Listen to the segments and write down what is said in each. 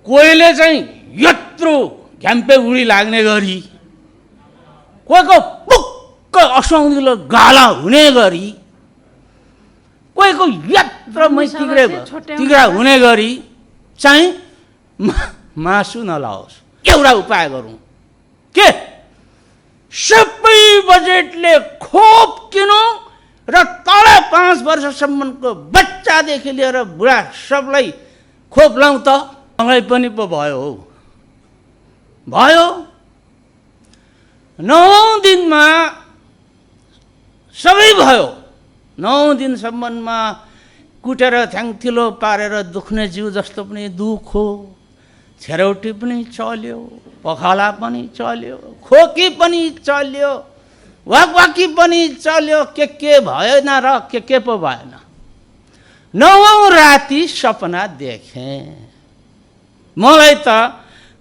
कोहीले चाहिँ यत्रो घ्याम्पे उडी लाग्ने गरी, कोहीको पुक्क असुहाउँदिलो गाला हुने गरी, कोहीको यत्रो तिग्रा हुने गरी चाहिँ मासु नलाओस्। एउटा उपाय गरौँ के? सबै बजेटले खोप किनौँ र तल 5 वर्षसम्मको बच्चादेखि लिएर बुढा सबलाई खोप लाउँ त। मलाई पनि पो भयो 9 दिनमा सबै भयो। 9 दिनसम्ममा कुटेर थ्याङथिलो पारेर दुख्ने जिउ जस्तो पनि दुखो, छेरौटी पनि चल्यो, पखाला पनि चल्यो, खोकी पनि चल्यो, वाकवाकी पनि चल्यो, के भएन र के पो भएन। 9औं राति सपना देखेँ। मलाई त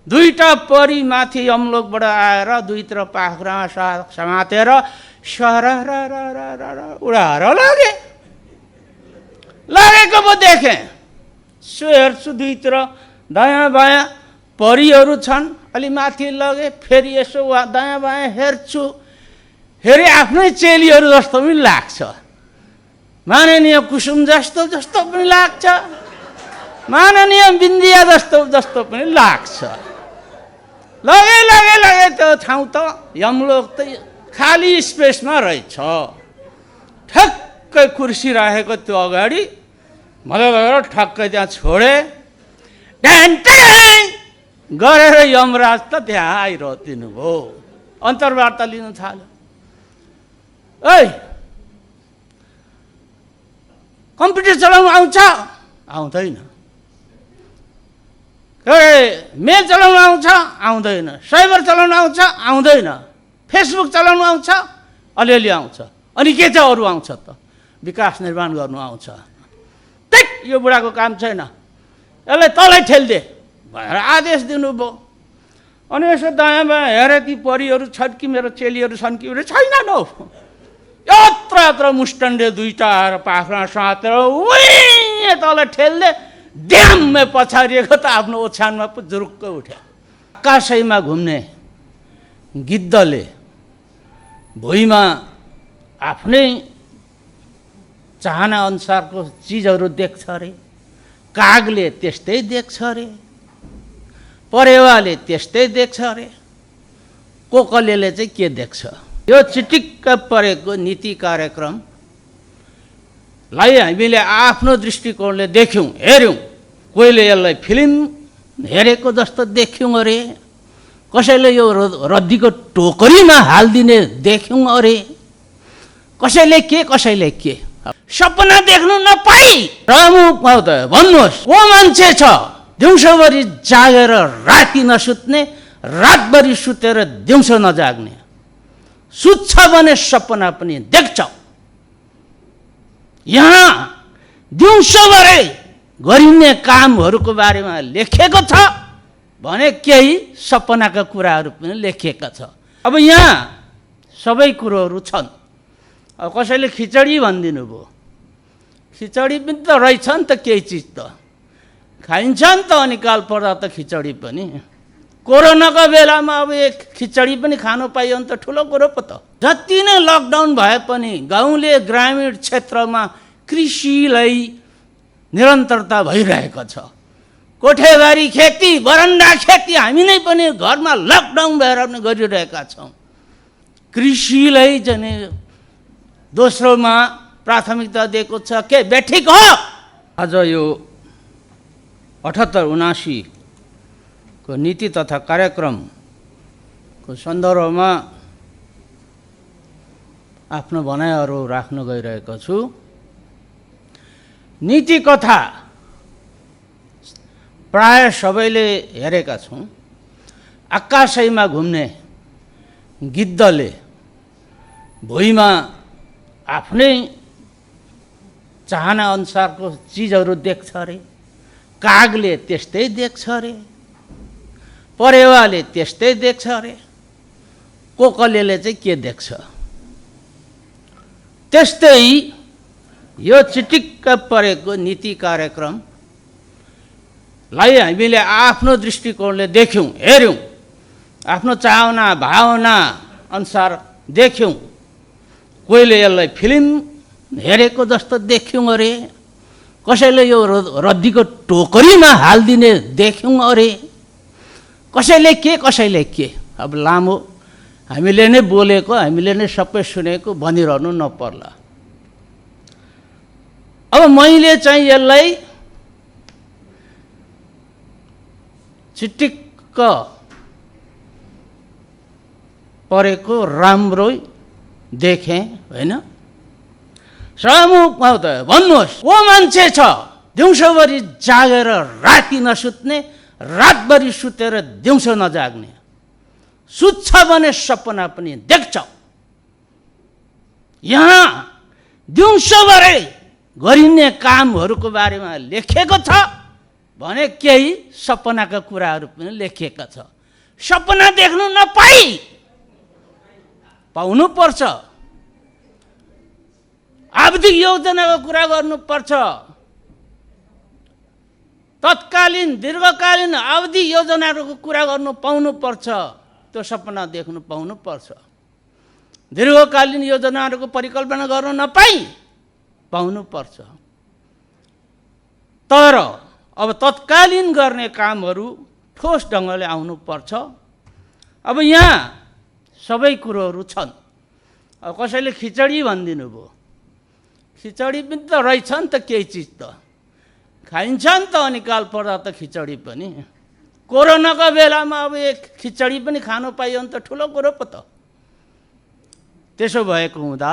2टा परी माथि यमलोकबाट आएर 2तिर पाखुरामा समातेर सरररररर उडाएर लागेको पो देखेँ। सो हेर्छु 2तिर दायाँ बायाँ परीहरू छन्। अलि माथि लगे, फेरि यसो दायाँ बायाँ हेर्छु, फेरि आफ्नै चेलीहरू जस्तो पनि लाग्छ। माननीय कुसुम जस्तो पनि लाग्छ, माननीय बिन्दिया जस्तो पनि लाग्छ। लगे त्यो ठाउँ त यमलोक त खाली स्पेसमा रहेछ। ठक्कै कुर्सी राखेको त्यो अगाडि मलाई लगेर ठक्कै त्यहाँ छोडे। ढ्यान्ट्याङ गरेर यमराज त त्यहाँ आइरहनु भयो। अन्तर्वार्ता लिनु थाल्यो। ओइ, कम्प्युटर चलाउनु आउँछ? आउँदैन। मेल चलाउनु आउँछ? आउँदैन। साइबर चलाउनु आउँछ? आउँदैन। फेसबुक चलाउनु आउँछ? अलिअलि आउँछ। अनि के चाहिँ अरू आउँछ त? विकास निर्माण गर्नु आउँछ। त्यक, यो बुढाको काम छैन, यसलाई तलै ठेल्दे भनेर आदेश दिनुभयो। अनि यसो दायाँ बायाँ हेरे, ती परीहरू छन् कि मेरो चेलीहरू छन् कि छैनन् हौ। यत्र मुस्टन्डे 2टा आएर पाखुरा समातेर उही तल ठेल्दे, ड्याममै पछारिएको त आफ्नो ओछ्यानमा पो जुरुक्क उठ्यो। आकाशैमा घुम्ने गिद्धले भुइँमा आफ्नै चाहना अनुसारको चिजहरू देख्छ अरे, कागले त्यस्तै देख्छ अरे, परेवाले त्यस्तै देख्छ अरे, कोकलेले चाहिँ के देख्छ? यो चिटिक्क परेको नीति कार्यक्रमलाई हामीले आफ्नो दृष्टिकोणले देख्यौँ, हेऱ्यौँ। कोहीले यसलाई फिल्म हेरेको जस्तो देख्यौँ अरे, कसैले यो रद्दीको टोकरीमा हालिदिने देख्यौँ अरे, कसैले के। सपना देख्नु नपाई भन्नुहोस्, को मान्छे छ दिउँसोभरि जागेर राति नसुत्ने, रातभरि सुतेर दिउँसो नजाग्ने? सुत्छ भने सपना पनि देख्छ। यहाँ दिउँसोभरि गरिने कामहरूको बारेमा लेखेको छ भने केही सपनाका कुराहरू पनि लेखिएका छ। अब यहाँ सबै कुरोहरू छन्। अब कसैले खिचडी भनिदिनु भयो। खिचडी पनि त रहेछ नि त, केही चिज त खाइन्छ नि त। अनि काल पर्दा त खिचडी पनि कोरोनाको बेलामा अब एक खिचडी पनि खानु पाइयो भने त ठुलो कुरो पो त। जति नै लकडाउन भए पनि गाउँले ग्रामीण क्षेत्रमा कृषिलाई निरन्तरता भइरहेको छ। कोठेबारी खेती, बरन्डा खेती हामी नै पनि घरमा लकडाउन भएर पनि गरिरहेका छौँ। कृषिलाई चाहिँ दोस्रोमा प्राथमिकता दिएको छ। के बेठिक हो? आज यो 78-79 को नीति तथा कार्यक्रमको सन्दर्भमा आफ्नो भनाइहरू राख्न गइरहेको छु। नीति कथा प्राय सबैले हेरेका छौँ। आकाशैमा घुम्ने गिद्धले भुइँमा आफ्नै चाहना अनुसारको चिजहरू देख्छ अरे, कागले त्यस्तै देख्छ अरे, परेवाले त्यस्तै देख्छ अरे, कोकलेले चाहिँ के देख्छ? त्यस्तै यो चिटिक्क परेको नीति कार्यक्रमलाई लाई हामीले आफ्नो दृष्टिकोणले देख्यौँ, हेऱ्यौँ, आफ्नो चाहना भावना अनुसार देख्यौँ। कोहीले यसलाई फिल्म हेरेको जस्तो देख्यौँ अरे, कसैले यो रद्दीको टोकरीमा हालिदिने देख्यौँ अरे, कसैले के। अब लामो हामीले नै बोलेको, हामीले नै सबै सुनेको भनिरहनु नपर्ला। अब मैले चाहिँ यसलाई चिटिक्क परेको राम्रो देखेँ, होइन? समूहमा त भन्नुहोस्, को मान्छे छ दिउँसोभरि जागेर राति नसुत्ने, रातभरि सुतेर दिउँसो नजाग्ने, सुत्छ भने सपना पनि देख्छ। यहाँ दिउँसोभरि गरिने कामहरूको बारेमा लेखेको छ भने केही सपनाका कुराहरू पनि लेखिएका छ। सपना देख्नु नपाई पाउनु पर्छ, आवधिक योजनाको कुरा गर्नुपर्छ, तत्कालीन दीर्घकालीन अवधि योजनाहरूको कुरा गर्नु पाउनुपर्छ, त्यो सपना देख्नु पाउनुपर्छ। दीर्घकालीन योजनाहरूको परिकल्पना गर्न नपाई पाउनुपर्छ। तर अब तत्कालीन गर्ने कामहरू ठोस ढङ्गले आउनुपर्छ। अब यहाँ सबै कुरोहरू छन्। अब कसैले खिचडी भनिदिनु भयो, खिचडी पनि त रहेछ नि त, केही चिज त खाइन्छ नि त, अनिकाल पर्दा त खिचडी पनि। कोरोनाको बेलामा अब एक खिचडी पनि खानु पाइयो भने त ठुलो कुरो पो त। त्यसो भएको हुँदा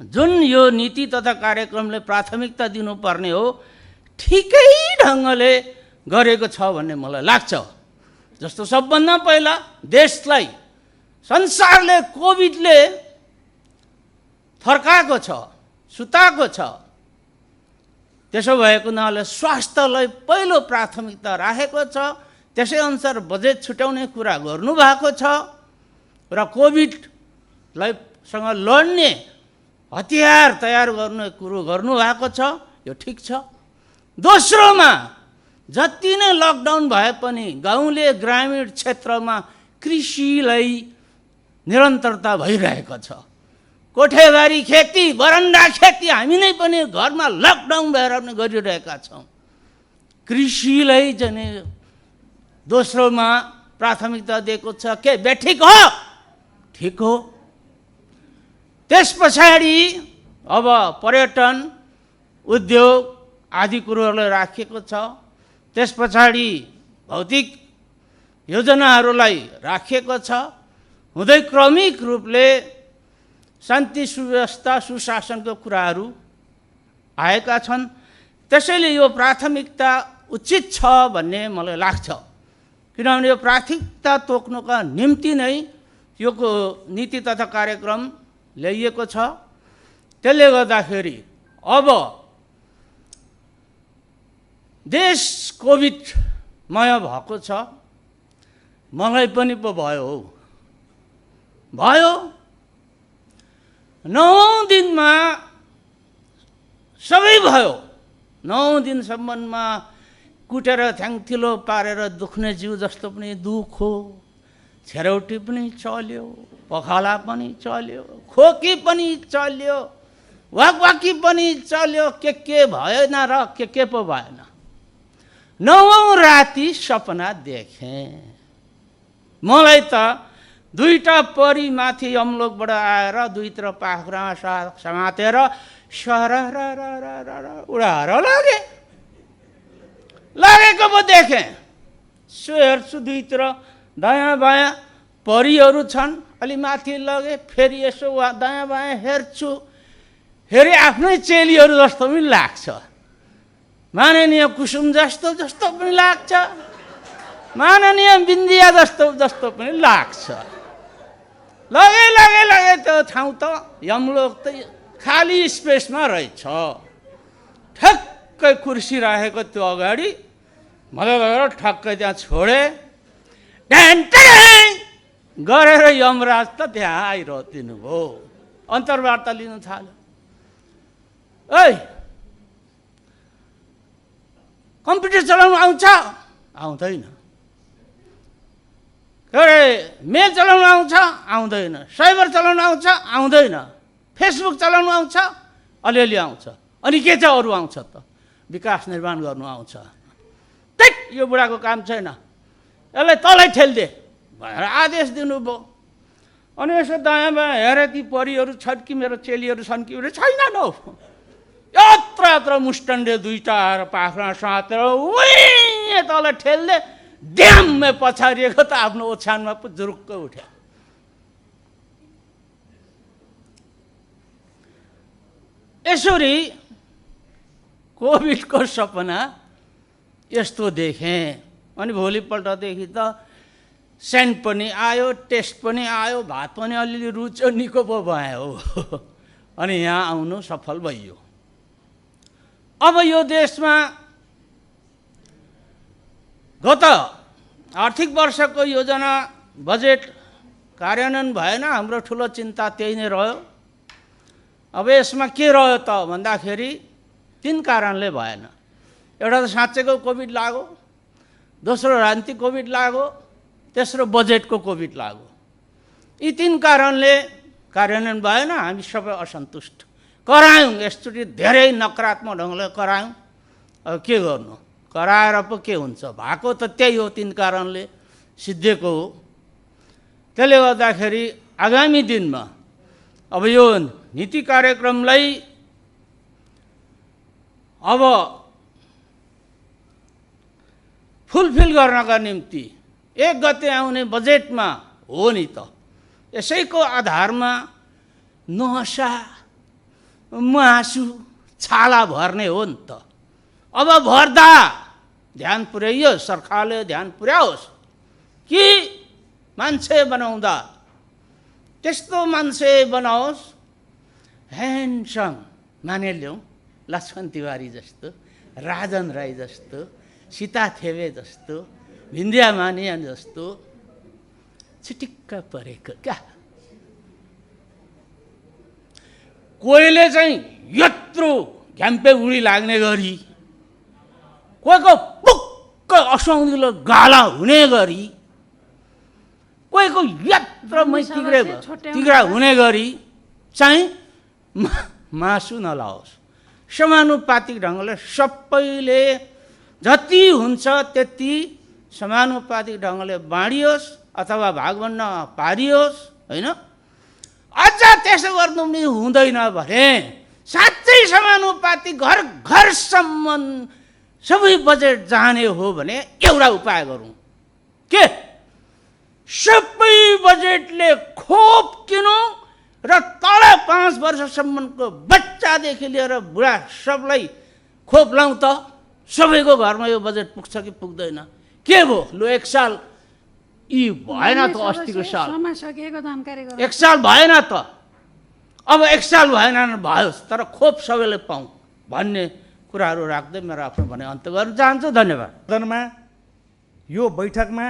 जुन यो नीति तथा कार्यक्रमले प्राथमिकता दिनुपर्ने हो ठिकै ढङ्गले गरेको छ भन्ने मलाई लाग्छ। जस्तो सबभन्दा पहिला देशलाई संसारले कोभिडले फर्काएको छ, सुताएको छ। त्यसो भएको हुनाले स्वास्थ्यलाई पहिलो प्राथमिकता राखेको छ। त्यसै अनुसार बजेट छुट्याउने कुरा गर्नुभएको छ र कोभिडलाई सँग लड्ने हतियार तयार गर्ने कुरो गर्नुभएको छ। यो ठिक छ। दोस्रोमा जति नै लकडाउन भए पनि गाउँले ग्रामीण क्षेत्रमा कृषिलाई निरन्तरता भइरहेको छ। कोठेबारी खेती, बरन्डा खेती हामी नै पनि घरमा लकडाउन भएर पनि गरिरहेका छौँ। कृषिलाई चाहिँ दोस्रोमा प्राथमिकता दिएको छ। के बेठिक हो? ठिक हो। त्यस पछाडि अब पर्यटन उद्योग आदि कुरोहरूलाई राखिएको छ। त्यस पछाडि भौतिक योजनाहरूलाई राखिएको छ। हुँदै क्रमिक रूपले शान्ति सुव्यवस्था सुशासनको कुराहरू आएका छन्। त्यसैले यो प्राथमिकता उचित छ भन्ने मलाई लाग्छ। किनभने यो प्राथमिकता तोक्नुका निम्ति नै यो नीति तथा कार्यक्रम ल्याइएको छ। त्यसले गर्दाखेरि अब देश कोभिडमय भएको छ। मलाई पनि पो भयो 9 दिनमा सबै भयो। 9 दिनसम्ममा कुटेर थ्याङथिलो पारेर दुख्ने जिउ जस्तो पनि दुखो, छेरौटी पनि चल्यो, पखाला पनि चल्यो, खोकी पनि चल्यो, वाकवाकी पनि चल्यो, के भएन र के पो भएन। 9औं राति सपना देखेँ। मलाई त दुईटा परी माथि यमलोकबाट आएर दुईतिर पाखुरामा समातेर सरर उडाएर लागेको पो देखेँ। सो हेर्छु दुईतिर दायाँ बायाँ परीहरू छन्। अलि माथि लगे, फेरि यसो दायाँ बायाँ हेर्छु, फेरि आफ्नै चेलीहरू जस्तो पनि लाग्छ। माननीय कुसुम जस्तो पनि लाग्छ, माननीय बिन्दिया जस्तो पनि लाग्छ। लगे त्यो ठाउँ त यमलोक त खाली स्पेसमा रहेछ। ठक्कै कुर्सी राखेको त्यो अगाडि मलाई लगेर ठक्कै त्यहाँ छोडे। गरेर यमराज त त्यहाँ आइरहनु भयो। अन्तर्वार्ता लिन थाल्यो। कम्प्युटर चलाउनु आउँछ? आउँदैन। मेल चलाउनु आउँछ? आउँदैन। साइबर चलाउनु आउँछ? आउँदैन। फेसबुक चलाउनु आउँछ? अलिअलि आउँछ। अनि के चाहिँ अरू आउँछ त? विकास निर्माण गर्नु आउँछ। त्यही यो बुढाको काम छैन, यसलाई तलै ठेल्दे भनेर आदेश दिनुभयो। अनि यसो दायाँ बायाँ हेरे ती परिहरू छन् कि मेरो चेलीहरू छन् कि छैनन् हौ। यत्र यत्र मुष्टण्डे दुईटा आएर पाखुरा सातेर उही तल ठेल्दे ड्याममै पछारिएको त आफ्नो ओछ्यानमा पो जुरुक्क उठ्यो। यसरी कोभिडको सपना यस्तो देखेँ। अनि भोलिपल्टदेखि त सेन्ट पनि आयो, टेस्ट पनि आयो, भात पनि अलिअलि रुच्यो, निको पो भयो। अनि यहाँ आउनु सफल भइयो। अब यो देशमा गत आर्थिक वर्षको योजना बजेट कार्यान्वयन भएन। हाम्रो ठुलो चिन्ता त्यही नै रह्यो। अब यसमा के रह्यो त भन्दाखेरि 3 कारणले भएन। एउटा त साँच्चैको कोभिड लाग्यो, दोस्रो राजनीतिक कोभिड लाग्यो, तेस्रो बजेटको कोभिड लाग्यो। यी 3 कारणले कार्यान्वयन भएन। हामी सबै असन्तुष्ट करायौँ। यसचोटि धेरै नकारात्मक ढङ्गले करायौँ। अब के गर्नु, कराएर पो के हुन्छ? भएको त त्यही हो, 3 कारणले सिद्धिएको हो। त्यसले गर्दाखेरि आगामी दिनमा अब यो नीति कार्यक्रमलाई अब फुलफिल गर्नका निम्ति 1 गते आउने बजेटमा हो नि त, यसैको आधारमा नसा मासु छाला भर्ने हो नि त। अब भर्दा ध्यान पुर्याइयोस्, सरकारले ध्यान पुर्याओस् कि मान्छे बनाउँदा त्यस्तो मान्छे बनाओस् ह्यान्डसम मानिलिउँ, लक्ष्मण तिवारी जस्तो, राजन राई जस्तो, सीता थेवे जस्तो, भिन्दिया मानिया जस्तो चिटिक्क परेको क्या। कोहीले चाहिँ यत्रो घ्याम्पे उडी लाग्ने गरी, कोहीको पुक्क असुहाउँदिलो गाला हुने गरी, कोहीको यत्रो तिग्रा हुने गरी चाहिँ मासु नलाओस्। समानुपातिक ढङ्गले सबैले जति हुन्छ त्यति समानुपातिक ढङ्गले बाँडियोस् अथवा भागभण्ड पारियोस्, होइन? अझ त्यसो गर्नु पनि हुँदैन भने साँच्चै समानुपातिक घर घरसम्म सबै बजेट जाने हो भने एउटा उपाय गरौँ। के? सबै बजेटले खोप किनौँ र तल 5 वर्षसम्मको बच्चादेखि लिएर बुढा सबलाई खोप लाउँ त। सबैको घरमा यो बजेट पुग्छ कि पुग्दैन? के भयो? लु 1 साल यी भएन त, अस्तिको साल 1 साल भएन त। अब 1 साल भएन भयो, तर खोप सबैले पाऊँ भन्ने कुराहरू राख्दै मेरो आफ्नो भने अन्त्य गर्न चाहन्छु। धन्यवाद। सदनमा यो बैठकमा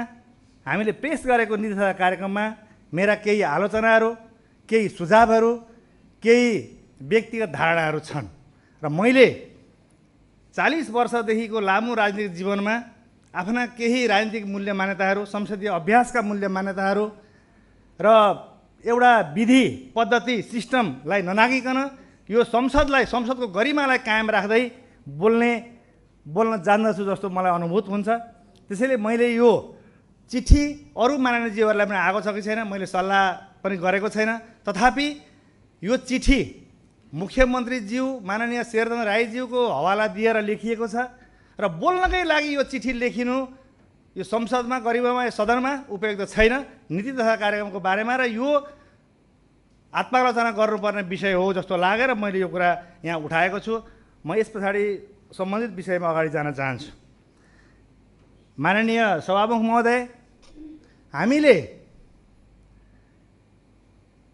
हामीले पेश गरेको नीति तथा कार्यक्रममा मेरा केही आलोचनाहरू, केही सुझावहरू, केही व्यक्तिगत धारणाहरू छन् र मैले 40 वर्षदेखिको लामो राजनीतिक जीवनमा आफ्ना केही राजनीतिक मूल्य मान्यताहरू, संसदीय अभ्यासका मूल्य मान्यताहरू र एउटा विधि पद्धति सिस्टमलाई ननागिकन यो संसदको गरिमालाई कायम राख्दै बोल्न जान्दछु जस्तो मलाई अनुभूत हुन्छ। त्यसैले मैले यो चिठी अरू माननीयज्यूहरूलाई पनि आएको छ कि छैन मैले सल्लाह पनि गरेको छैन। तथापि यो चिठी मुख्यमन्त्रीज्यू माननीय शेरधन राईज्यूको हवाला दिएर लेखिएको छ र बोल्नकै लागि यो चिठी लेखिनु यो संसदमा, गरिबमा, सदनमा उपयुक्त छैन। नीति तथा कार्यक्रमको बारेमा र यो आत्मालोचना गर्नुपर्ने विषय हो जस्तो लागेर मैले यो कुरा यहाँ उठाएको छु। म यस पछाडि सम्बन्धित विषयमा अगाडि जान चाहन्छु। माननीय सभामुख महोदय, हामीले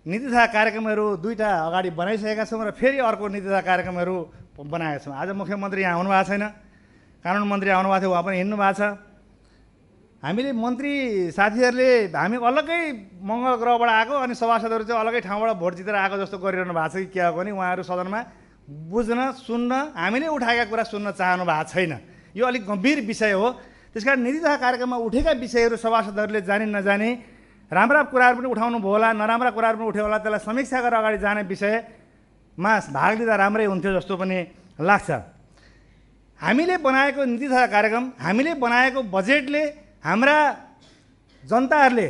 नीति तथा कार्यक्रमहरू 2टा अगाडि बनाइसकेका छौँ र फेरि अर्को नीति तथा कार्यक्रमहरू बनाएका छौँ। आज मुख्यमन्त्री यहाँ आउनु भएको छैन, कानुन मन्त्री आउनु भएको थियो, उहाँ पनि हिँड्नु भएको छ। हामीले मन्त्री साथीहरूले हामी अलग्गै मङ्गल ग्रहबाट आएको अनि सभासदहरू चाहिँ अलग्गै ठाउँबाट भोट जितेर आएको जस्तो गरिरहनु भएको छ कि के हो भने उहाँहरू सदनमा बुझ्न, सुन्न, हामीले उठाएका कुरा सुन्न चाहनु भएको छैन। यो अलिक गम्भीर विषय हो। त्यसकारण नीति तथा कार्यक्रममा उठेका विषयहरू सभासदहरूले जाने नजाने, राम्रा कुराहरू पनि उठाउनु भयो होला, नराम्रा कुराहरू पनि उठ्यो होला, त्यसलाई समीक्षा गरेर अगाडि जाने विषयमा भाग लिँदा राम्रै हुन्थ्यो जस्तो पनि लाग्छ। हामीले बनाएको नीति तथा कार्यक्रम, हामीले बनाएको बजेटले हाम्रा जनताहरूले,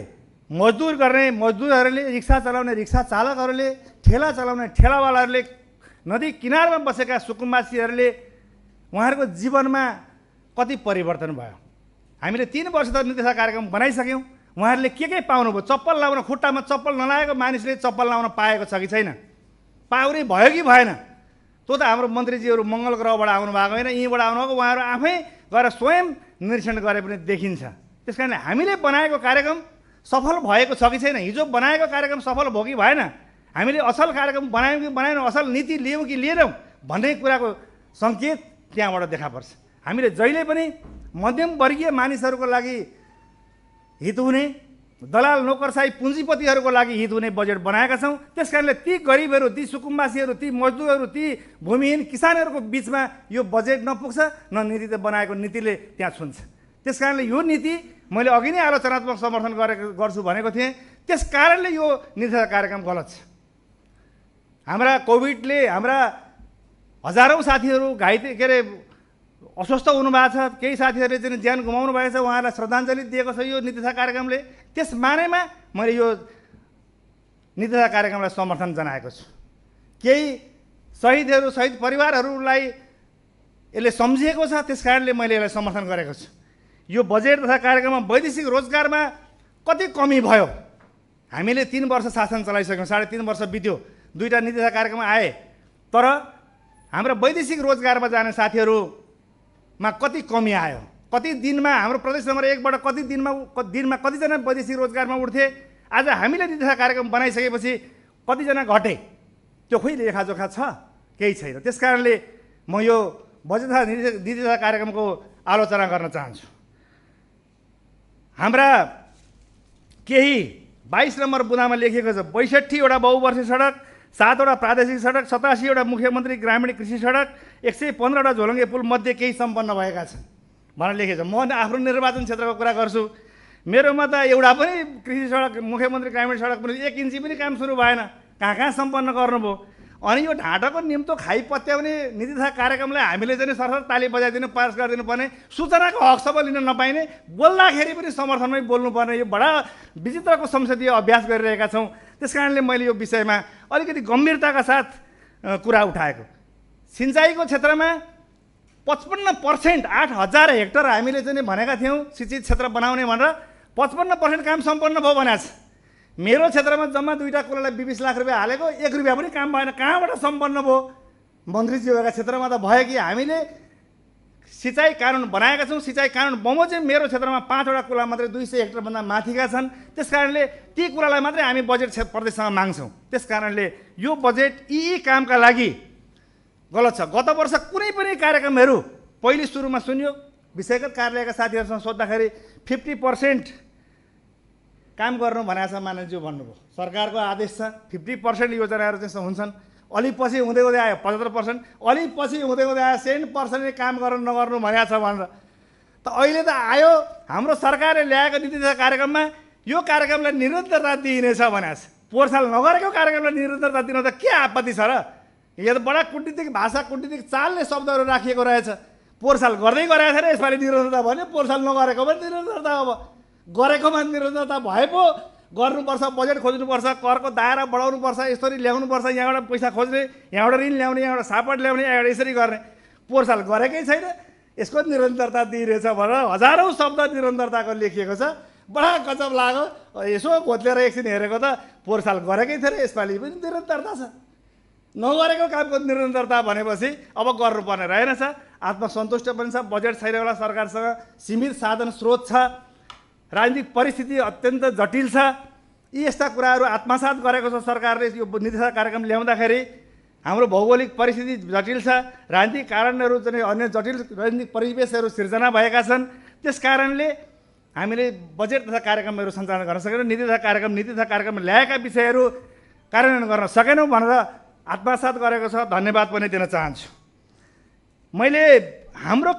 मजदुर गर्ने मजदुरहरूले, रिक्सा चलाउने रिक्सा चालकहरूले, ठेला चलाउने ठेलावालाहरूले, नदी किनारमा बसेका सुकुम्बासीहरूले उहाँहरूको जीवनमा कति परिवर्तन भयो। हामीले 3 वर्ष त नीति तथा कार्यक्रम बनाइसक्यौँ। उहाँहरूले के पाउनुभयो? चप्पल लाउन, खुट्टामा चप्पल नलागेको मानिसले चप्पल लाउन पाएको छ कि छैन? पाउने भयो कि भएन? त्यो त हाम्रो मन्त्रीजीहरू मङ्गल ग्रहबाट आउनु भएको होइन, यहीँबाट आउनुभएको। उहाँहरू आफै गएर स्वयं निरीक्षण गरे पनि देखिन्छ। त्यस कारण हामीले बनाएको कार्यक्रम सफल भएको छ कि छैन? हिजो बनाएको कार्यक्रम सफल भयो कि भएन? हामीले असल कार्यक्रम बनायौँ कि बनाएनौँ, असल नीति लियौँ कि लिएनौँ भन्ने कुराको सङ्केत त्यहाँबाट देखा पर्छ। हामीले जहिले पनि मध्यमवर्गीय मानिसहरूको लागि हित हुने, दलाल नोकरसाही पुँजीपतिहरूको लागि हित हुने बजेट बनाएका छौँ। त्यस कारणले ती गरिबहरू, ती सुकुम्बासीहरू, ती मजदुरहरू, ती भूमिहीन किसानहरूको बिचमा यो बजेट नपुग्छ, न नीति बनाएको नीतिले त्यहाँ छुन्छ। त्यस कारणले यो नीति मैले अघि नै आलोचनात्मक समर्थन गर्छु भनेको थिएँ। त्यस कारणले यो नीति कार्यक्रम गलत छ। हाम्रा कोभिडले हाम्रा हजारौँ साथीहरू घाइते अस्वस्थ हुनुभएको छ, केही साथीहरूले चाहिँ ज्यान गुमाउनु भएको छ, उहाँहरूलाई श्रद्धाञ्जली दिएको छ यो नीति कार्यक्रमले। त्यस मानेमा मैले यो नीति कार्यक्रमलाई समर्थन जनाएको छु। केही शहीदहरू, शहीद परिवारहरूलाई यसले सम्झिएको छ, त्यस कारणले मैले यसलाई समर्थन गरेको छु। यो बजेट तथा कार्यक्रममा वैदेशिक रोजगारमा कति कमी भयो? हामीले 3 वर्ष शासन चलाइसक्यौँ, 3.5 वर्ष बित्यो, 2टा नीति तथा कार्यक्रम आए, तर हाम्रो वैदेशिक रोजगारमा जाने साथीहरूमा कति कमी आयो? कति दिनमा हाम्रो प्रदेश नम्बर 1बाट कति दिनमा कतिजना वैदेशिक रोजगारमा उठ्थे? आज हामीले नीति तथा कार्यक्रम बनाइसकेपछि कतिजना घटे? त्यो खोइ लेखाजोखा छ? केही छैन। त्यस कारणले म यो बजेट तथा नीति तथा कार्यक्रमको आलोचना गर्न चाहन्छु। हाम्रा केही 22 नम्बर बुँदामा लेखिएको छ 62वटा बहुवर्षीय सडक, 7वटा प्रादेशिक सडक, 87वटा मुख्यमन्त्री ग्रामीण कृषि सडक, 115वटा झोलङ्गे पुल मध्ये केही सम्पन्न भएका छन् भनेर लेखेको छ। म आफ्नो निर्वाचन क्षेत्रको कुरा गर्छु। मेरोमा त एउटा पनि कृषि सडक, मुख्यमन्त्री ग्रामीण सडक पनि 1 इन्ची पनि काम सुरु भएन। कहाँ सम्पन्न गर्नुभयो? अनि यो ढाँटाको निम्तो खाइ पत्याउने नीति तथा कार्यक्रमलाई हामीले चाहिँ सरसर ताली बजाइदिनु, पास गरिदिनु पर्ने, सूचनाको हकसम्म लिन नपाइने, बोल्दाखेरि पनि समर्थनमै बोल्नुपर्ने, यो बडा विचित्रको संसदीय अभ्यास गरिरहेका छौँ। त्यस कारणले मैले यो विषयमा अलिकति गम्भीरताका साथ कुरा उठाएको। सिँचाइको क्षेत्रमा 55%, 8,000 हेक्टर हामीले चाहिँ भनेका थियौँ सिँचित क्षेत्र बनाउने भनेर, 55% काम सम्पन्न भयो भनेको छ। मेरो क्षेत्रमा जम्मा 2टा कुरालाई 20 लाख रुपियाँ हालेको, 1 रुपियाँ पनि काम भएन। कहाँबाट सम्पन्न भयो? मन्त्रीज्यूका क्षेत्रमा त भयो कि हामीले सिँचाइ कानुन बनाएका छौँ। सिँचाइ कानुन बमोजिम मेरो क्षेत्रमा 5वटा कुला मात्रै 200 हेक्टरभन्दा माथिका छन्। त्यस कारणले ती कुरालाई मात्रै हामी बजेट प्रदेशसँग माग्छौँ। त्यस कारणले यो बजेट यी कामका लागि गलत छ। गत वर्ष कुनै पनि कार्यक्रमहरू पहिले सुरुमा सुन्यो, विषयगत कार्यालयका साथीहरूसँग सोद्धाखेरि 50% काम गर्नु भनेको छ माननीयज्यू भन्नुभयो। सरकारको आदेश छ 50% योजनाहरू चाहिँ हुन्छन्। अलि पछि हुँदै हुँदै आयो 75%, अलि पछि हुँदै हुँदै आयो 100% काम गर्नु नगर्नु भनेको छ भनेर। त अहिले त आयो हाम्रो सरकारले ल्याएको नीति तथा कार्यक्रममा यो कार्यक्रमलाई निरन्तरता दिइनेछ भनेको छ। पोहोर साल नगरेको कार्यक्रमलाई निरन्तरता दिन त के आपत्ति छ र? यो त बडा कुटनीतिक भाषा, कुटनीतिक चालले शब्दहरू राखिएको रहेछ। पोहोर साल गर्दै गरेको थिएन, यसपालि निरन्तरता भन्यो। पोहोर साल नगरेको पनि निरन्तरता, अब गरेकोमा निरन्तरता भए पो गर्नुपर्छ। बजेट खोज्नुपर्छ, करको दायरा बढाउनुपर्छ, यसरी ल्याउनुपर्छ, यहाँबाट पैसा खोज्ने, यहाँबाट ऋण ल्याउने, यहाँबाट सापट ल्याउने, यहाँबाट यसरी गर्ने। पोहोर साल गरेकै छैन, यसको निरन्तरता दिइरहेछ भनेर हजारौँ शब्द निरन्तरताको लेखिएको छ। बडा गजब लाग्यो। यसो खोज्लेर एकछिन हेरेको त पोहोर साल गरेकै थिएन, यसपालि पनि निरन्तरता छ। नगरेको कामको निरन्तरता भनेपछि अब गर्नुपर्ने रहेनछ। आत्मसन्तुष्ट पनि छ। बजेट छैन होला, सरकारसँग सीमित साधन स्रोत छ, राजनीतिक परिस्थिति अत्यन्त जटिल छ। यी यस्ता कुराहरू आत्मसात गरेको छ सरकारले। यो नीति तथा कार्यक्रम ल्याउँदाखेरि हाम्रो भौगोलिक परिस्थिति जटिल छ, राजनीतिक कारणहरू चाहिँ अन्य जटिल राजनीतिक परिवेशहरू सिर्जना भएका छन्। त्यस कारणले हामीले बजेट तथा कार्यक्रमहरू सञ्चालन गर्न सकेनौँ। नीति तथा कार्यक्रम ल्याएका विषयहरू कार्यान्वयन गर्न सकेनौँ भनेर आत्मसात गरेको छ। धन्यवाद पनि दिन चाहन्छु। मैले हाम्रो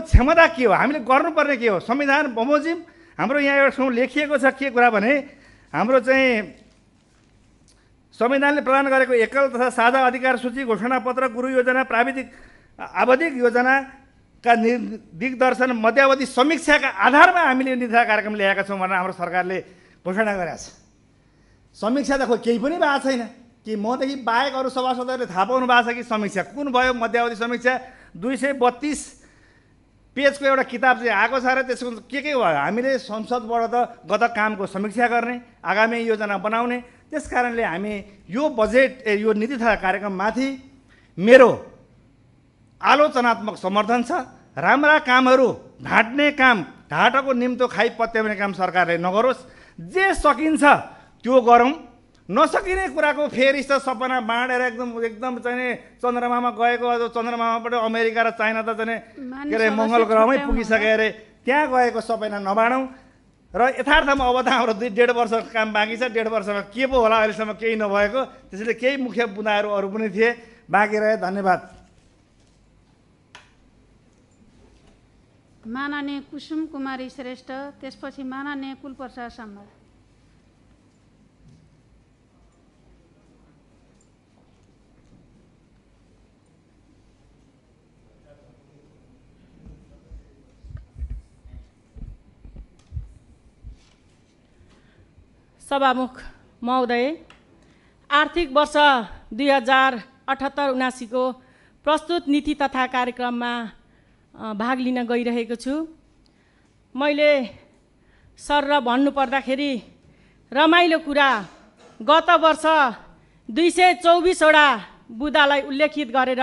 क्षमता के हो, हामीले गर्नुपर्ने के हो, संविधान बमोजिम हाम्रो यहाँ एउटा ठाउँ लेखिएको छ। के कुरा भने हाम्रो चाहिँ संविधानले प्रदान गरेको एकल तथा साझा अधिकार सूची, घोषणापत्र, गुरु योजना, प्राविधिक आवधिक योजनाका दिग्दर्शन, मध्यावधि समीक्षाका आधारमा हामीले यो नीति तथा कार्यक्रम ल्याएका छौँ भनेर हाम्रो सरकारले घोषणा गरेको छ। समीक्षा त खोइ केही पनि भएको छैन कि मदेखि बाहेक अरू सभासदहरूले थाहा पाउनु भएको छ कि समीक्षा कुन भयो? मध्यावधि समीक्षा 232 पेजको एउटा किताब चाहिँ आएको छ र त्यसको के भयो? हामीले संसदबाट त गत कामको समीक्षा गर्ने, आगामी योजना बनाउने। त्यस कारणले हामी यो बजेट यो नीति तथा कार्यक्रममाथि मेरो आलोचनात्मक समर्थन छ। राम्रा कामहरू ढाँट्ने काम, ढाँटको निम्तो खाइ पत्याउने काम सरकारले नगरोस्। जे सकिन्छ त्यो गरौँ, नसकिने कुराको फेरि सपना बाँडेर एकदम चाहिँ चन्द्रमामा गएको, चन्द्रमामाबाट अमेरिका र चाइना त चाहिँ के अरे मङ्गल ग्रहमै पुगिसके अरे, त्यहाँ गएको सपना नबाँडौँ। र यथार्थमा अब त हाम्रो 1.5 वर्ष काम बाँकी छ। 1.5 वर्षमा के पो होला, अहिलेसम्म केही नभएको। त्यसैले केही मुख्य बुँदाहरू अरू पनि थिए, बाँकी रहे। धन्यवाद। माननीय कुसुम कुमारी श्रेष्ठ, त्यसपछि माननीय कुलप्रसाद सम्मल। सभामुख महोदय, आर्थिक वर्ष 2078-79 को प्रस्तुत नीति तथा कार्यक्रममा भाग लिन गइरहेको छु। मैले सर भन्नुपर्दाखेरि रमाइलो कुरा, गत वर्ष 224 वटा बुदालाई उल्लेखित गरेर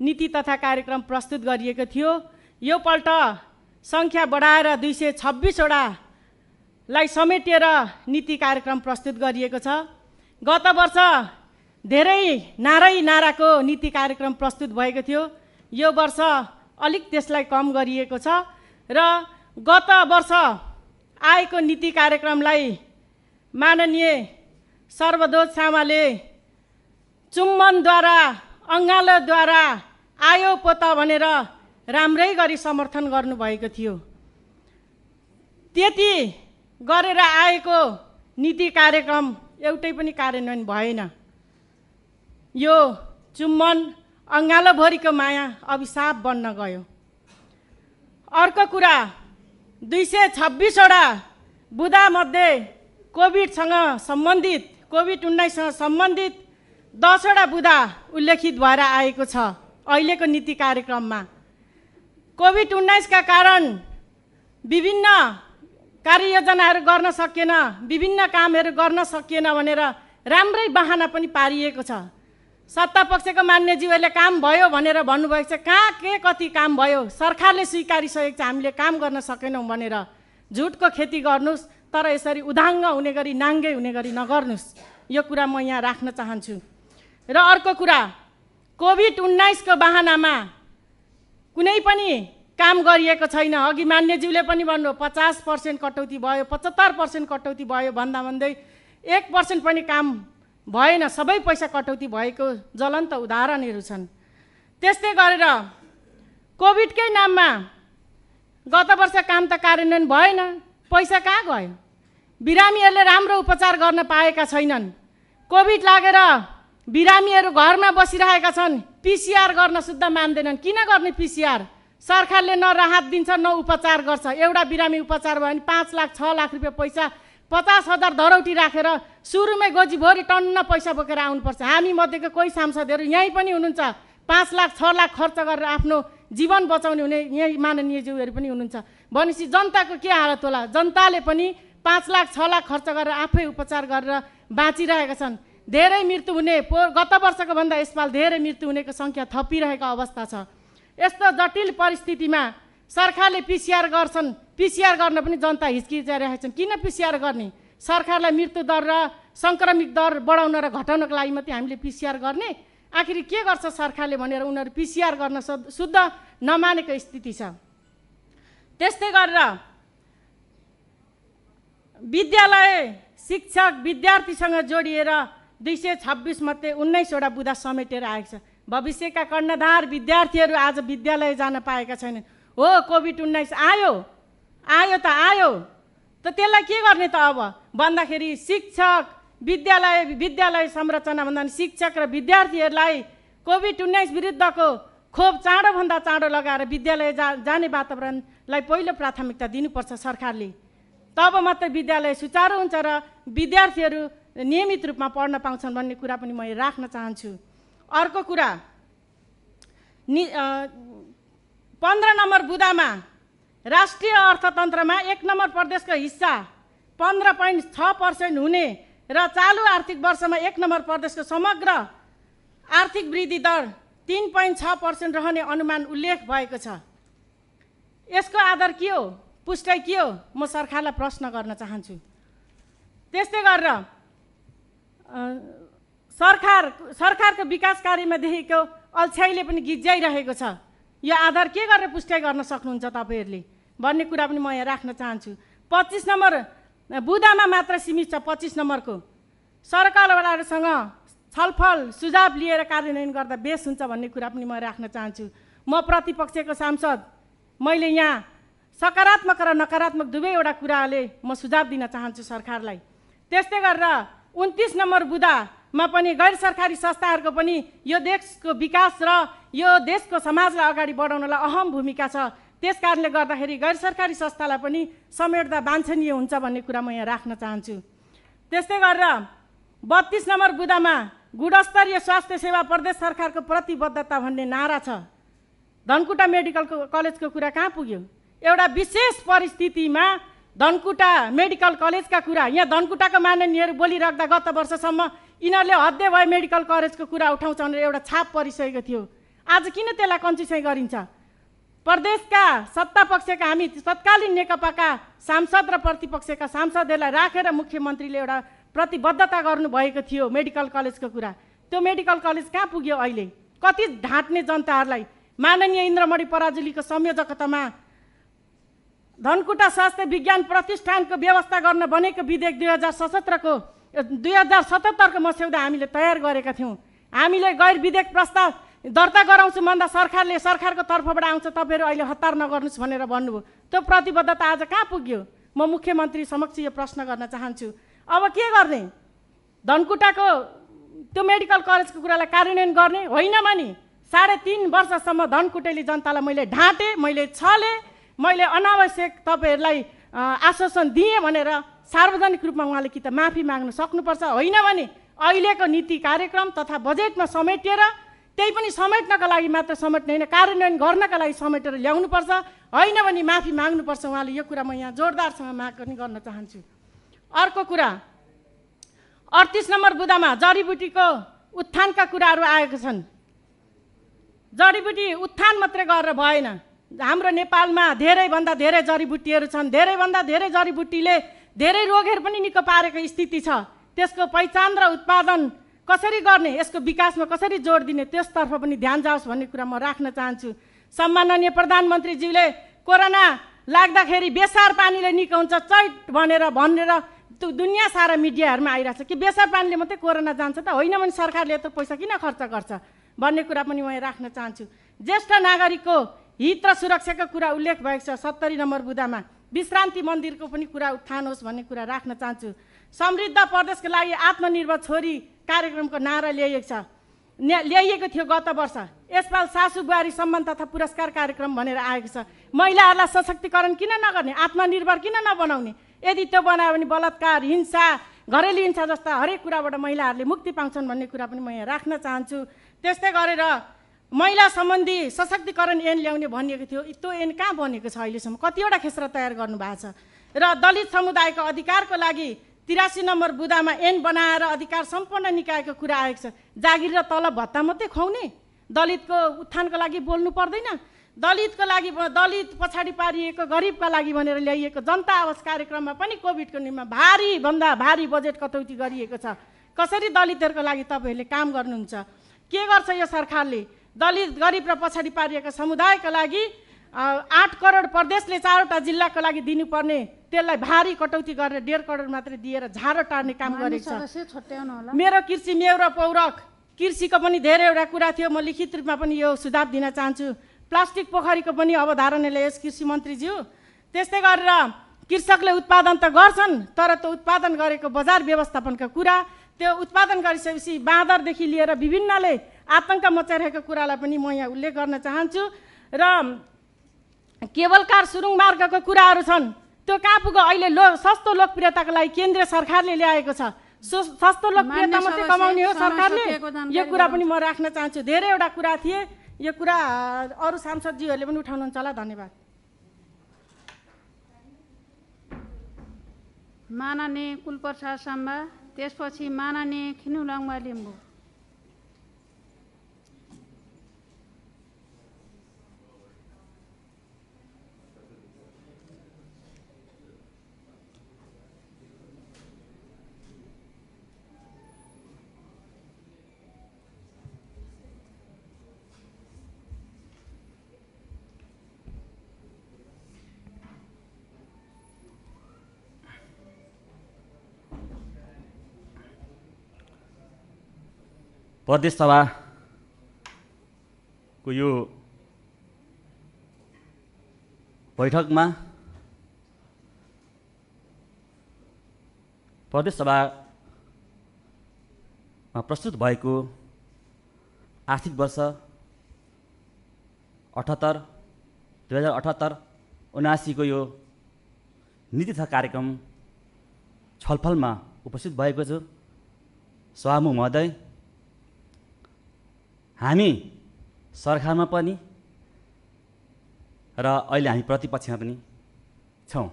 नीति तथा कार्यक्रम प्रस्तुत गरिएको थियो। यो पल्ट सङ्ख्या बढाएर 226 वटालाई समेटेर नीति कार्यक्रम प्रस्तुत गरिएको छ। गत वर्ष धेरै नाराको नीति कार्यक्रम प्रस्तुत भएको थियो। यो वर्ष अलिक त्यसलाई कम गरिएको छ र गत वर्ष आएको नीति कार्यक्रमलाई माननीय सर्वदोज सामाले चुम्बनद्वारा, अङ्गालोद्वारा आयो पोता भनेर राम्रै गरी समर्थन गर्नुभएको थियो। त्यति गरेर आएको नीति कार्यक्रम एउटै पनि कार्यान्वयन भएन। यो चुम्बन, अङ्गालोभरिको माया अभिशाप बन्न गयो। अर्को कुरा, 226 वटा बुदामध्ये कोभिडसँग सम्बन्धित, कोभिड-19सँग सम्बन्धित 10 वटा बुदा उल्लेखित भएर आएको छ अहिलेको नीति कार्यक्रममा। कोभिड-19 का कारण विभिन्न कार्ययोजनाहरू गर्न सकिएन, विभिन्न कामहरू गर्न सकिएन भनेर राम्रै बहाना पनि पारिएको छ। सत्तापक्षको मान्यज्यूहरूले काम भयो भनेर भन्नुभएको छ। कहाँ के कति काम भयो? सरकारले स्वीकारिसकेको छ हामीले काम गर्न सकेनौँ भनेर। झुटको खेती गर्नुहोस्, तर यसरी उदाङ्ग हुने गरी, नाङ्गे हुने गरी नगर्नुहोस्। यो कुरा म यहाँ राख्न चाहन्छु। र अर्को कुरा, कोभिड-19 को बहानामा कुनै पनि काम गरिएको छैन। अघि मान्यज्यूले पनि भन्नुभयो 50% कटौती भयो, 75% कटौती भयो भन्दै 1% पनि काम भएन। सबै पैसा कटौती भएको ज्वलन्त उदाहरणहरू छन्। त्यस्तै गरेर कोभिडकै नाममा गत वर्ष काम त कार्यान्वयन भएन, पैसा कहाँ गयो? बिरामीहरूले राम्रो उपचार गर्न पाएका छैनन्। कोभिड लागेर बिरामीहरू घरमा बसिरहेका छन्, पिसिआर गर्न सुद्धा मान्दैनन्। किन गर्ने पिसिआर? सरकारले न राहत दिन्छ न उपचार गर्छ। एउटा बिरामी उपचार भयो भने 5 लाख 6 लाख रुपियाँ पैसा, 50,000 धरौटी राखेर सुरुमै गोजीभरि टन्न पैसा बोकेर आउनुपर्छ। हामी मध्येको कोही सांसदहरू यहीँ पनि हुनुहुन्छ, 5 लाख 6 लाख खर्च गरेर आफ्नो जीवन बचाउने हुने यही माननीयज्यूहरू पनि हुनुहुन्छ। भनेपछि जनताको के हालत होला? जनताले पनि 5 लाख 6 लाख खर्च गरेर आफै उपचार गरेर बाँचिरहेका छन्। धेरै मृत्यु हुने, गत वर्षको भन्दा यसपाल धेरै मृत्यु हुनेको सङ्ख्या थपिरहेको अवस्था छ। यस्तो जटिल परिस्थितिमा सरकारले पिसिआर गर्छन्, पिसिआर गर्न पनि जनता हिचकिचाइरहेका छन्। किन पिसिआर गर्ने? सरकारलाई मृत्यु दर र सङ्क्रमित दर बढाउन र घटाउनको लागि मात्रै हामीले पिसिआर गर्ने? आखिर के गर्छ सरकारले भनेर उनीहरू पिसिआर गर्न शुद्ध नमानेको स्थिति छ। त्यस्तै गरेर विद्यालय शिक्षक विद्यार्थीसँग जोडिएर 226 मध्ये 19 वटा बुदा समेटेर आएको छ। भविष्यका कर्णधार विद्यार्थीहरू आज विद्यालय जान पाएका छैनन्। हो, कोभिड-19 आयो त आयो, त त्यसलाई के गर्ने त अब भन्दाखेरि शिक्षक विद्यालय संरचना भन्दा शिक्षक र विद्यार्थीहरूलाई कोभिड-19 विरुद्धको खोप चाँडोभन्दा चाँडो लगाएर विद्यालय जाने वातावरणलाई पहिलो प्राथमिकता दिनुपर्छ सरकारले। तब मात्रै विद्यालय सुचारू हुन्छ र विद्यार्थीहरू नियमित रूपमा पढ्न पाउँछन् भन्ने कुरा पनि मैले राख्न चाहन्छु। अर्को कुरा, 15 नम्बर बुँदामा राष्ट्रिय अर्थतन्त्रमा 1 नम्बर प्रदेशको हिस्सा 15.6% हुने र चालु आर्थिक वर्षमा 1 नम्बर प्रदेशको समग्र आर्थिक वृद्धि दर 3.6% रहने अनुमान उल्लेख भएको छ। यसको आधार के हो, पुष्टि के हो, म सरकारलाई प्रश्न गर्न चाहन्छु। त्यस्तै गरेर सरकारको विकास कार्यमा देखेको अल्छ्याइले पनि गिज्जाइरहेको छ। यो आधार के गरेर पुष्टि गर्न सक्नुहुन्छ तपाईँहरूले भन्ने कुरा पनि म यहाँ राख्न चाहन्छु। 25 नम्बर बुँदामा मात्र सीमित छ। 25 नम्बरको सरकारवालाहरूसँग छलफल सुझाव लिएर कार्यान्वयन गर्दा बेस हुन्छ भन्ने कुरा पनि म राख्न चाहन्छु। म प्रतिपक्षको सांसद, मैले यहाँ सकारात्मक र नकारात्मक दुवैवटा कुराले म सुझाव दिन चाहन्छु सरकारलाई। त्यस्तै गरेर 29 नम्बर बुँदामा पनि गैर सरकारी संस्थाहरूको पनि यो देशको विकास र यो देशको समाजलाई अगाडि बढाउनलाई अहम भूमिका छ। त्यस कारणले गर्दाखेरि गैर सरकारी संस्थालाई पनि समेट्दा वाञ्छनीय हुन्छ भन्ने कुरा म यहाँ राख्न चाहन्छु। त्यस्तै गरेर 32 नम्बर बुँदामा गुणस्तरीय स्वास्थ्य सेवा प्रदेश सरकारको प्रतिबद्धता भन्ने नारा छ। धनकुटा मेडिकल कलेजको कुरा कहाँ पुग्यो? एउटा विशेष परिस्थितिमा धनकुटा मेडिकल कलेजका कुरा, यहाँ धनकुटाको माननीयहरू बोलिराख्दा गत वर्षसम्म यिनीहरूले हद्दे भए मेडिकल कलेजको कुरा उठाउँछ भनेर एउटा छाप परिसकेको थियो। आज किन त्यसलाई कन्सिडर गरिन्छ? प्रदेशका सत्ता पक्षका हामी तत्कालीन नेकपाका सांसद र प्रतिपक्षका सांसदहरूलाई राखेर मुख्यमन्त्रीले एउटा प्रतिबद्धता गर्नुभएको थियो मेडिकल कलेजको कुरा। त्यो मेडिकल कलेज कहाँ पुग्यो अहिले? कति ढाँट्ने जनताहरूलाई। माननीय इन्द्रमणि पराजुलीको संयोजकतामा धनकुटा स्वास्थ्य विज्ञान प्रतिष्ठानको व्यवस्था गर्न बनेको विधेयक 2077को मस्यौदा हामीले तयार गरेका थियौँ। हामीले गैर विधेयक प्रस्ताव दर्ता गराउँछु भन्दा सरकारको तर्फबाट आउँछ, तपाईँहरू अहिले हतार नगर्नुहोस् भनेर भन्नुभयो। त्यो प्रतिबद्धता आज कहाँ पुग्यो? म मुख्यमन्त्री समक्ष यो प्रश्न गर्न चाहन्छु। अब के गर्ने? धनकुटाको त्यो मेडिकल कलेजको कुरालाई कार्यान्वयन गर्ने होइन भने 3.5 वर्षसम्म धनकुटेली जनतालाई मैले ढाँटेँ, मैले छलेँ, मैले अनावश्यक तपाईँहरूलाई आश्वासन दिएँ भनेर सार्वजनिक रूपमा उहाँले कि त माफी माग्न सक्नुपर्छ। होइन भने अहिलेको नीति कार्यक्रम तथा बजेटमा समेटेर, त्यही पनि समेट्नका लागि मात्र समेट्ने होइन, कार्यान्वयन गर्नका लागि समेटेर ल्याउनुपर्छ। होइन भने माफी माग्नुपर्छ। उहाँले यो कुरा म यहाँ जोरदारसँग माग पनि गर्न चाहन्छु। अर्को कुरा, 38 नम्बर बुँदामा जडीबुटीको उत्थानका कुराहरू आएका छन्। जडीबुटी उत्थान मात्रै गरेर भएन। हाम्रो नेपालमा धेरैभन्दा धेरै जडीबुटीहरू छन्। धेरैभन्दा धेरै जडीबुटीले धेरै रोगहरू पनि निको पारेको स्थिति छ। त्यसको पहिचान र उत्पादन कसरी गर्ने, यसको विकासमा कसरी जोड दिने, त्यसतर्फ पनि ध्यान जाओस् भन्ने कुरा म राख्न चाहन्छु। सम्माननीय प्रधानमन्त्रीज्यूले कोरोना लाग्दाखेरि बेसार पानीले निको हुन्छ चैट भनेर दुनियाँ सारा मिडियाहरूमा आइरहेछ कि बेसार पानीले मात्रै कोरोना जान्छ त? होइन भने सरकारले यत्रो पैसा किन खर्च गर्छ भन्ने कुरा पनि म राख्न चाहन्छु। ज्येष्ठ नागरिकको हित र सुरक्षाको कुरा उल्लेख भएको छ। 70 नम्बर बुँदामा विश्रान्ति मन्दिरको पनि कुरा उत्थान होस् भन्ने कुरा राख्न चाहन्छु। समृद्ध प्रदेशको लागि आत्मनिर्भर छोरी कार्यक्रमको नारा ल्याइएको थियो गत वर्ष। यसपाल सासू बुहारी सम्मान तथा पुरस्कार कार्यक्रम भनेर आएको छ। महिलाहरूलाई सशक्तिकरण किन नगर्ने, आत्मनिर्भर किन नबनाउने? यदि त्यो बनायो भने बलात्कार, हिंसा, घरेलु हिंसा जस्ता हरेक कुराबाट महिलाहरूले मुक्ति पाउँछन् भन्ने कुरा पनि म यहाँ राख्न चाहन्छु। त्यस्तै गरेर महिला सम्बन्धी सशक्तिकरण ऐन ल्याउने भनिएको थियो। त्यो ऐन कहाँ बनेको छ अहिलेसम्म? कतिवटा खेसरा तयार गर्नुभएको छ? र दलित समुदायको अधिकारको लागि 83 नम्बर बुँदामा ऐन बनाएर अधिकार सम्पन्न निकायको कुरा आएको छ। जागिर र तलब भत्ता मात्रै खुवाउने, दलितको उत्थानको लागि बोल्नु पर्दैन? दलितको लागि, दलित पछाडि पारिएको गरिबका लागि भनेर ल्याइएको जनता आवास कार्यक्रममा पनि कोभिडको निम्ति भारीभन्दा भारी बजेट कटौती गरिएको छ। कसरी दलितहरूको लागि तपाईँहरूले काम गर्नुहुन्छ? के गर्छ यो सरकारले? दलित गरिब र पछाडि पारिएका समुदायका लागि 8 करोड प्रदेशले 4वटा जिल्लाको लागि दिनुपर्ने त्यसलाई भारी कटौती गरेर 1.5 करोड मात्रै दिएर झारो टार्ने काम गरेको छ। मेरो कृषि मेउ र पौरख कृषिको पनि धेरैवटा कुरा थियो। म लिखित रूपमा पनि यो सुझाव दिन चाहन्छु। प्लास्टिक पोखरीको पनि अवधारणा ल्यायोस् कृषि मन्त्रीज्यू। त्यस्तै गरेर कृषकले उत्पादन त गर्छन्, तर त्यो उत्पादन गरेको बजार व्यवस्थापनको कुरा, त्यो उत्पादन गरिसकेपछि बाँदरदेखि लिएर विभिन्नले आतङ्क मचाइरहेको कुरालाई पनि म यहाँ उल्लेख गर्न चाहन्छु। र केबल कार सुरुङ मार्गको कुराहरू छन्, त्यो कहाँ पुग्यो? अहिले सस्तो लोकप्रियताको लागि केन्द्रीय सरकारले ल्याएको छ। सस्तो लोकप्रियता मात्रै कमाउने हो सरकारले, यो कुरा पनि म राख्न चाहन्छु। धेरैवटा कुरा थिए, यो कुरा अरू सांसदजीहरूले पनि उठाउनुहुन्छ होला। धन्यवाद। माननीय कुलप्रसाद शर्मा, त्यसपछि माननीय खिनुलाङमा लिम्बू। प्रदेश सभाको यो बैठकमा प्रदेश सभामा प्रस्तुत भएको आर्थिक वर्ष 2078-79 को यो नीति तथा कार्यक्रम छलफलमा उपस्थित भएको छु। सभामुख महोदय, हामी सरकारमा पनि र अहिले हामी प्रतिपक्षमा पनि छौँ।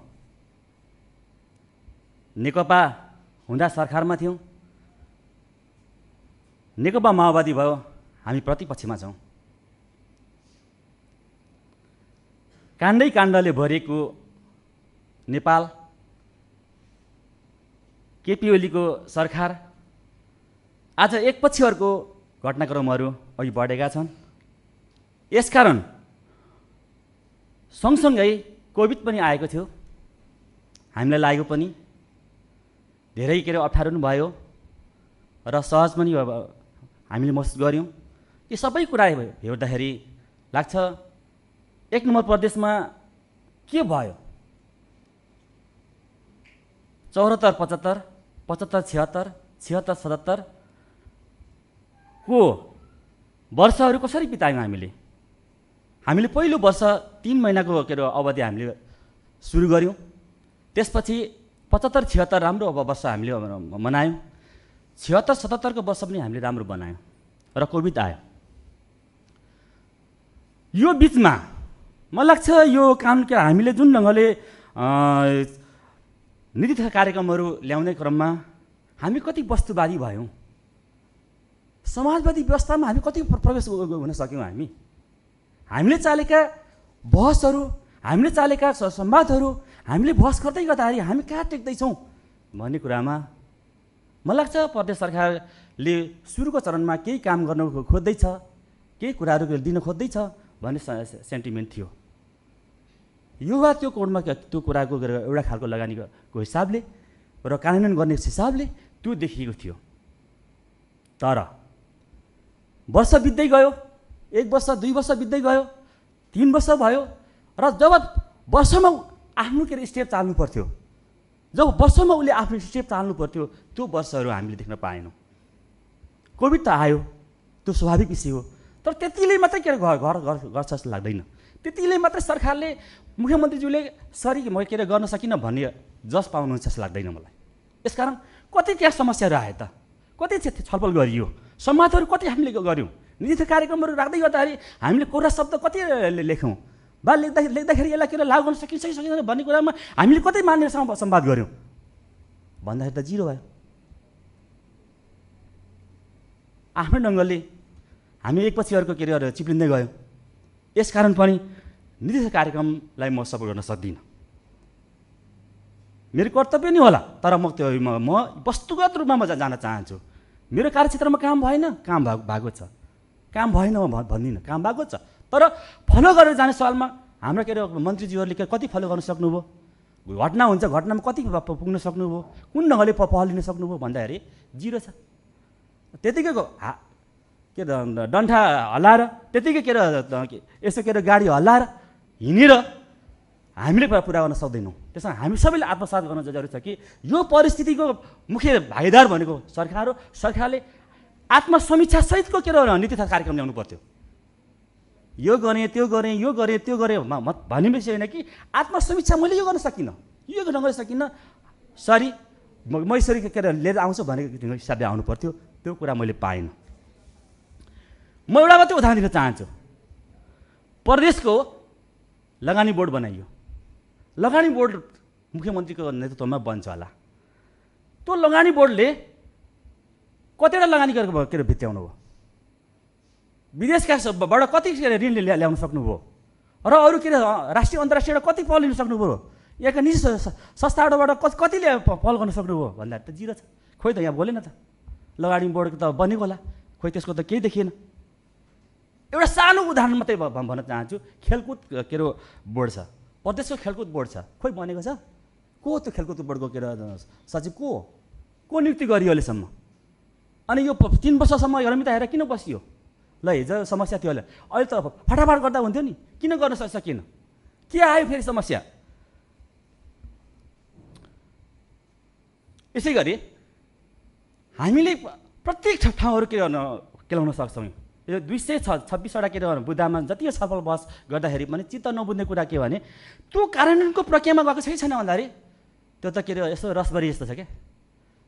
नेकपा हुँदा सरकारमा थियौँ, नेकपा माओवादी भयो, हामी प्रतिपक्षमा छौँ। काण्डै काण्डले भरिएको नेपाल, केपी ओलीको सरकार, आज एकपछि अर्को घटनाक्रमहरू अघि बढेका छन्। यसकारण सँगसँगै कोभिड पनि आएको थियो, हामीलाई लागेको पनि धेरै अप्ठ्यारो पनि भयो र सहज पनि हामीले महसुस गऱ्यौँ। यी सबै कुरा हेर्दाखेरि लाग्छ 1 नम्बर प्रदेशमा के भयो? 74-75, 75-76, 76-77 को वर्षहरू कसरी बितायौँ हामीले? पहिलो वर्ष 3 महिनाको अवधि हामीले सुरु गऱ्यौँ। त्यसपछि 75-76 राम्रो वर्ष हामीले मनायौँ। 76-77 को वर्ष पनि हामीले राम्रो बनायौँ र कोभिड आयो। यो बिचमा मलाई लाग्छ यो काम के हामीले जुन ढङ्गले नीति तथा कार्यक्रमहरू ल्याउने क्रममा हामी कति वस्तुवादी भयौँ, समाजवादी व्यवस्थामा हामी कति प्रवेश हुन सक्यौँ? हामीले चालेका बहसहरू, हामीले चालेका संवादहरू हामीले बहस गर्दै गर्दाखेरि हामी कहाँ टेक्दैछौँ भन्ने कुरामा मलाई लाग्छ प्रदेश सरकारले सुरुको चरणमा केही काम गर्न खोज्दैछ, केही कुराहरू दिन खोज्दैछ भन्ने सेन्टिमेन्ट थियो। यो वा त्यो कोडमा त्यो कुराको एउटा खालको लगानीको हिसाबले र कार्यान्वयन गर्ने हिसाबले त्यो देखिएको थियो। तर वर्ष बित्दै गयो, 1 वर्ष 2 वर्ष बित्दै गयो, 3 वर्ष भयो र जब वर्षमा आफ्नो स्टेप चाल्नु पर्थ्यो, जब वर्षमा उसले आफ्नो स्टेप चाल्नु पर्थ्यो, त्यो वर्षहरू हामीले देख्न पाएनौँ। कोभिड त आयो, त्यो स्वाभाविक विषय हो, तर त्यतिले मात्रै गर्छ जस्तो लाग्दैन। त्यतिले मात्रै सरकारले, मुख्यमन्त्रीज्यूले गर्न सकिनँ भन्ने जस पाउनुहुन्छ जस्तो लाग्दैन मलाई। यसकारण कति त्यहाँ समस्याहरू आए त, कति छलफल गरियो, संवादहरू कति हामीले गऱ्यौँ, नीति कार्यक्रमहरू राख्दै गर्दाखेरि हामीले कोरा शब्द कति लेख्यौँ, वा लेख्दाखेरि यसलाई लागू गर्न सकिन्छ कि सकिँदैन भन्ने कुरामा हामीले कतै मानेर संवाद गऱ्यौँ भन्दाखेरि त जिरो भयो। आफ्नो ढङ्गले हामी एकपछि अर्को चिप्लिँदै गयौँ। यसकारण पनि नीति कार्यक्रमलाई म सपोर्ट गर्न सक्दिनँ। मेरो कर्तव्य नै होला, तर म वस्तुगत रूपमा म जान चाहन्छु। मेरो कार्यक्षेत्रमा काम भएन, काम भएको छ, काम भएन म भन्दिनँ, काम भएको छ। तर फलो गरेर जाने सवालमा हाम्रो मन्त्रीज्यूहरूले कति फलो गर्न सक्नुभयो, घटना हुन्छ घटनामा कति पुग्न सक्नुभयो, कुन ढङ्गले पहल लिन सक्नुभयो भन्दाखेरि जिरो छ। त्यतिकैको के डन्ठा हल्लाएर त्यतिकै के यसो के गाडी हल्लाएर हिँडेर हामीले पुरा गर्न सक्दैनौँ। त्यसमा हामी सबैले आत्मसात गर्न जरुरी छ कि यो परिस्थितिको मुख्य भागीदार भनेको सरकार हो। सरकारले आत्मसमीक्षा सहितको के नीति तथा कार्यक्रम ल्याउनु पर्थ्यो। यो गरेँ त्यो गरेँ यो गरेँ त्यो गरेँ भन्ने विषय होइन कि आत्मसमीक्षा मैले यो गर्न सकिनँ, यो गर्न सकिनँ, सरी म यसरी के लिएर आउँछु भनेको हिसाबले आउनु पर्थ्यो। त्यो कुरा मैले पाइनँ। म एउटा मात्रै उदाहरण दिन चाहन्छु। प्रदेशको लगानी बोर्ड बनाइयो। लगानी बोर्ड मुख्यमन्त्रीको नेतृत्वमा बन्छ होला। त्यो लगानी बोर्डले कतिवटा लगानी गरेर भित्याउनु भयो, विदेशकाबाट कति ऋण ल्याउन सक्नुभयो र अरू के राष्ट्रिय अन्तर्राष्ट्रिय कति पहल लिन सक्नुभयो, यहाँका निजी संस्थाबाट कतिले पहल गर्न सक्नुभयो भन्दा त जिरो छ। खोइ त यहाँ बोलेन त। लगानी बोर्डको त बनेको होला, खोइ त्यसको त केही देखिएन। एउटा सानो उदाहरण मात्रै भन्न चाहन्छु। खेलकुद के बोर्ड छ, प्रदेशको खेलकुद बोर्ड छ, खोइ बनेको छ? को त्यो खेलकुद बोर्डको के सचिव को नियुक्ति गरियो अहिलेसम्म? अनि यो 3 वर्षसम्म रमिता हेरेर किन बसियो? ल हिजो समस्या थियो होला, अहिले त फटाफट गर्दा हुन्थ्यो नि, किन गर्न सकिएन? के आयो फेरि समस्या? यसै गरी हामीले प्रत्येक ठाउँहरू के केलाउन सक्छौँ। यो 226वटा के बुदामा जति सफल बहस गर्दाखेरि पनि चित्त नबुझ्ने कुरा के भने त्यो कार्यान्वयनको प्रक्रियामा गएको छैन भन्दाखेरि त्यो त के यसो रसबरी जस्तो छ क्या।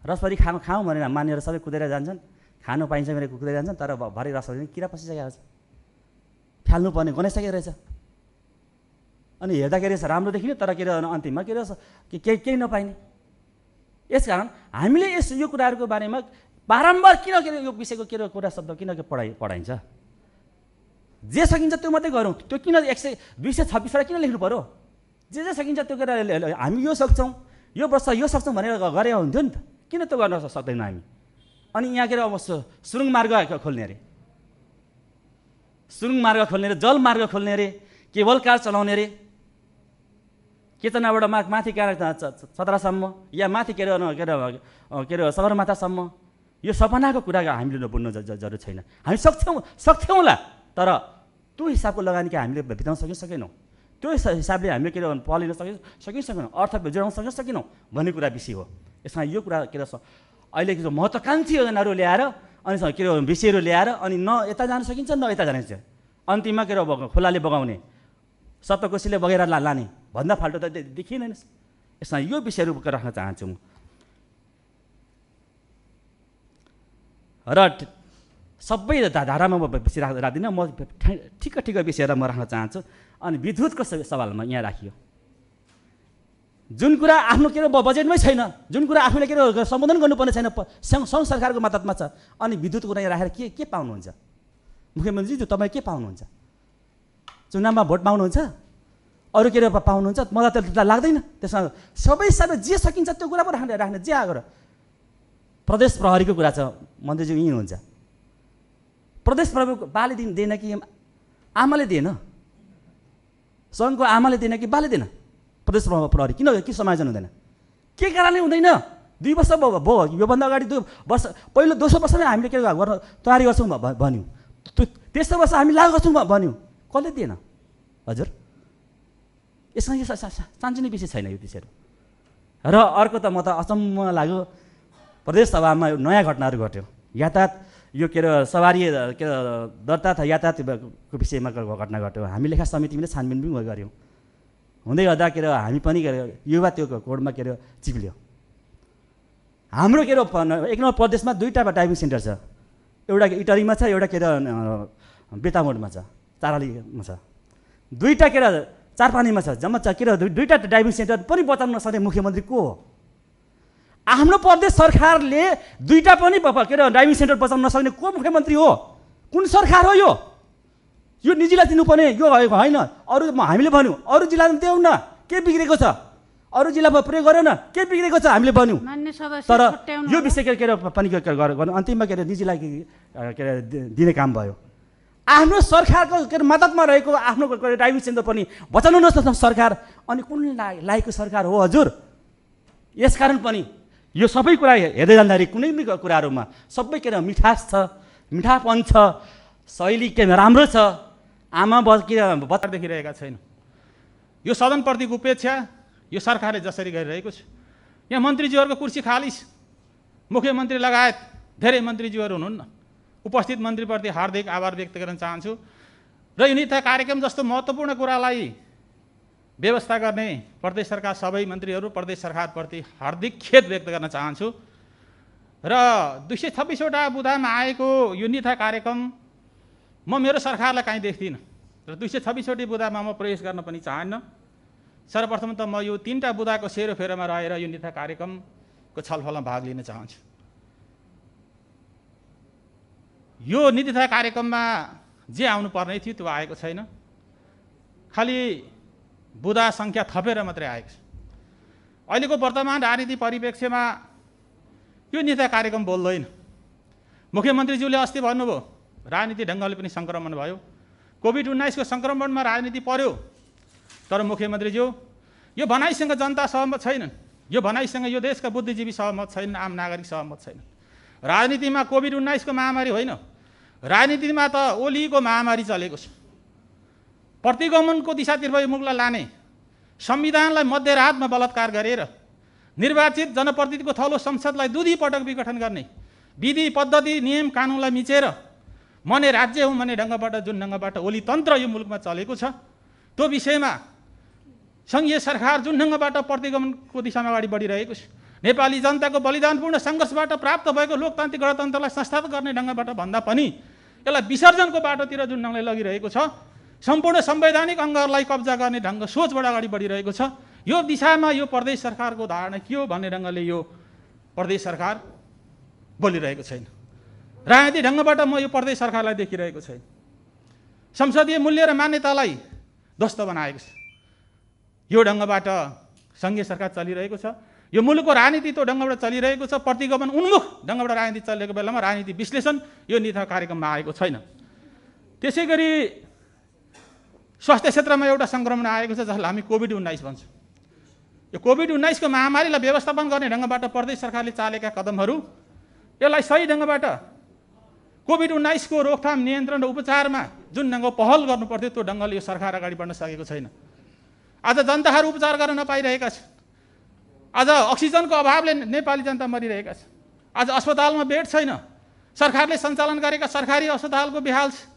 रसबरी खाउँ भनेर मानेर सबै कुदेर जान्छन्, खानु पाइन्छ भने कुदेर जान्छन्, तर भरे रसबरी किरा पसिसकेको छ, फाल्नु पर्ने गनाइसकेको रहेछ। अनि हेर्दाखेरि राम्रो देखिने, तर के अन्तिममा के केही नपाइने। यसकारण हामीले यो कुराहरूको बारेमा बारम्बार किन यो विषयको कुरा शब्द किन पढाइन्छ? जे सकिन्छ त्यो मात्रै गरौँ। त्यो किन 226वटा किन लेख्नु पऱ्यो? जे सकिन्छ त्यो हामी यो सक्छौँ, यो वर्ष यो सक्छौँ भनेर गरे हुन्थ्यो नि त। किन त्यो गर्न सक्दैनौँ हामी? अनि यहाँ अब सुरुङ मार्ग खोल्ने अरे, सुरुङ मार्ग खोल्ने अरे, जल मार्ग खोल्ने अरे, केबल कार चलाउने अरे, केतनाबाट माथि 17सम्म या माथि सगरमाथासम्म। यो सपनाको कुरा हामीले नबुझ्नु जरुरी छैन। हामी सक्छौँला, तर त्यो हिसाबको लगानी हामीले बिताउन सकेनौँ। त्यो हिसाबले हामीले पहल लिन सकेनौँ, अर्थ जोडाउन सकेनौँ भन्ने कुरा विषय हो। यसमा यो कुरा अहिले महत्त्वाकाङ्क्षी योजनाहरू ल्याएर अनि विषयहरू ल्याएर अनि न यता जान सकिन्छ न यता जानिन्छ, अन्तिममा खोलाले बगाउने, सप्तकोशीले बगेर लाने भन्दा फाल्टो त देखिँदैन। यसमा यो विषयहरू राख्न चाहन्छु म। र सबै धारामा म बेसी राख्दिनँ, म ठिक विषयहरू म राख्न चाहन्छु। अनि विद्युतको सवालमा यहाँ राखियो जुन कुरा आफ्नो बजेटमै छैन, जुन कुरा आफूले सम्बोधन गर्नुपर्ने छैन, सङ्घ सरकारको मद्दतमा छ, अनि विद्युतको कुरा यहाँ राखेर के पाउनुहुन्छ? मुख्यमन्त्रीज्यू तपाईँ के पाउनुहुन्छ? चुनावमा भोट पाउनुहुन्छ, अरू के पाउनुहुन्छ? मलाई त लाग्दैन। त्यसमा सबै जे सकिन्छ त्यो कुरा पो राख्ने जे आगर। प्रदेश प्रहरीको कुरा छ, मन्त्रीज्यू यहीँ हुन्छ। प्रदेश प्रहरीको बाले दिएन कि आमाले दिएन? सङ्घको आमाले दिएन कि बाले दिएन? प्रदेश प्रहरी किन के समायोजन हुँदैन? के कारणले हुँदैन? 2 वर्ष भयो, योभन्दा अगाडि 2 वर्ष पहिलो दोस्रो वर्षमै हामीले के गर्न तयारी गर्छौँ भन्यौँ, तेस्रो वर्ष हामी लागु गर्छौँ भन्यौँ, कसले दिएन? हजुर, यसमा यो सानसानो विषय छैन यो विषयहरू। र अर्को त म त अचम्म लाग्यो, प्रदेश सभामा नयाँ घटनाहरू घट्यो। यातायात यो सवारी दर्ता तथा यातायातको विषयमा घटना घट्यो। हामी लेखा समितिले छानबिन पनि गऱ्यौँ। हुँदै गर्दा हामी पनि युवा त्यो कोडमा चिप्लियो। हाम्रो 1 नम्बर प्रदेशमा 2टा डाइभिङ सेन्टर छ, एउटा इटरीमा छ, एउटा बेतामोडमा छ, चारालीमा छ, 2टा चारपानीमा छ। जम्मा 2टा डाइभिङ सेन्टर पनि बचाउन नसक्ने मुख्यमन्त्री को हो? आफ्नो प्रदेश सरकारले 2टा पनि डाइभिङ सेन्टर बचाउन नसक्ने को मुख्यमन्त्री हो? कुन सरकार हो यो? यो निजीलाई दिनुपर्ने यो होइन। अरू हामीले भन्यौँ अरू जिल्लामा देऊ न, के बिग्रेको छ? अरू जिल्लामा प्रयोग गरौँ न, के बिग्रेको छ हामीले भन्यौँ। तर यो विषय पनि गर्नु अन्तिममा निजीलाई दिने काम भयो। आफ्नो सरकारको मद्दतमा रहेको आफ्नो डाइभिङ सेन्टर पनि बचाउनु नसक्छ सरकार, अनि कुन लायकको सरकार हो हजुर? यसकारण पनि यो सबै कुरा हेर्दै जाँदाखेरि कुनै पनि कुराहरूमा सबै मिठास छ, मिठापन छ, शैली के राम्रो छ, आमा बच्चा देखिरहेका छैन। यो सदनप्रतिको उपेक्षा यो सरकारले जसरी गरिरहेको छ, यहाँ मन्त्रीज्यूहरूको कुर्सी खाली छ, मुख्यमन्त्री लगायत धेरै मन्त्रीज्यूहरू हुनुहुन्न। उपस्थित मन्त्रीप्रति हार्दिक आभार व्यक्त गर्न चाहन्छु र यो नीति कार्यक्रम जस्तो महत्त्वपूर्ण कुरालाई व्यवस्था गर्ने प्रदेश सरकार सबै मन्त्रीहरू, प्रदेश सरकारप्रति हार्दिक खेद व्यक्त गर्न चाहन्छु र 226वटा बुदामा आएको यो नीति कार्यक्रम म मेरो सरकारलाई कहीँ देख्दिनँ र 226वटी बुदामा म प्रवेश गर्न पनि चाहन्न। सर्वप्रथम त म यो 3टा बुदाको सेरोफेरोमा रहेर यो नीति कार्यक्रमको छलफलमा भाग लिन चाहन्छु। यो नीति कार्यक्रममा जे आउनुपर्ने थियो त्यो आएको छैन, खालि बुदा सङ्ख्या थपेर मात्रै आएको छ। अहिलेको वर्तमान राजनीति परिप्रेक्ष्यमा यो नीति कार्यक्रम बोल्दैन। मुख्यमन्त्रीज्यूले अस्ति भन्नुभयो राजनीति ढङ्गले पनि सङ्क्रमण भयो, कोभिड-19 को सङ्क्रमणमा राजनीति पर्यो, तर मुख्यमन्त्रीज्यू यो भनाइसँग जनता सहमत छैनन्, यो भनाइसँग यो देशका बुद्धिजीवी सहमत छैनन्, आम नागरिक सहमत छैनन्। राजनीतिमा कोभिड-19 को महामारी होइन, राजनीतिमा त ओलीको महामारी चलेको छ। प्रतिगमनको दिशातर्फ यो मुखलाई लाने, संविधानलाई मध्यरातमा बलात्कार गरेर निर्वाचित जनप्रतिनिधिको थलो संसदलाई दुधी पटक विघटन गर्ने, विधि पद्धति नियम कानुनलाई मिचेर मने राज्य हुँ भन्ने ढङ्गबाट जुन ढङ्गबाट ओली तन्त्र यो मुलुकमा चलेको छ, त्यो विषयमा सङ्घीय सरकार जुन ढङ्गबाट प्रतिगमनको दिशामा अगाडि बढिरहेको छ, नेपाली जनताको बलिदानपूर्ण सङ्घर्षबाट प्राप्त भएको लोकतान्त्रिक गणतन्त्रलाई संस्थापित गर्ने ढङ्गबाट भन्दा पनि यसलाई विसर्जनको बाटोतिर जुन ढङ्गले लगिरहेको छ, सम्पूर्ण संवैधानिक अङ्गहरूलाई कब्जा गर्ने ढङ्ग सोचबाट अगाडि बढिरहेको छ, यो दिशामा यो प्रदेश सरकारको धारणा के हो भन्ने ढङ्गले यो प्रदेश सरकार बोलिरहेको छैन। राजनीतिक ढङ्गबाट म यो प्रदेश सरकारलाई देखिरहेको छैन। संसदीय मूल्य र मान्यतालाई ध्वस्त बनाएको छ, यो ढङ्गबाट सङ्घीय सरकार चलिरहेको छ। यो मुलुकको राजनीति त्यो ढङ्गबाट चलिरहेको छ, प्रतिगमन उन्मुख ढङ्गबाट राजनीति चलिरहेको बेलामा राजनीति विश्लेषण यो नीति कार्यक्रममा आएको छैन। त्यसै गरी स्वास्थ्य क्षेत्रमा एउटा सङ्क्रमण आएको छ जसलाई हामी कोभिड-19 भन्छौँ। यो कोभिड-19 को महामारीलाई व्यवस्थापन गर्ने ढङ्गबाट प्रदेश सरकारले चालेका कदमहरू, यसलाई सही ढङ्गबाट कोभिड-19 को रोकथाम नियन्त्रण र उपचारमा जुन ढङ्ग पहल गर्नुपर्थ्यो त्यो ढङ्गले यो सरकार अगाडि बढ्न सकेको छैन। आज जनताहरू उपचार गर्न नपाइरहेका छन्, आज अक्सिजनको अभावले नेपाली जनता मरिरहेका छन्, आज अस्पतालमा बेड छैन, सरकारले सञ्चालन गरेका सरकारी अस्पतालको बेहाल छ,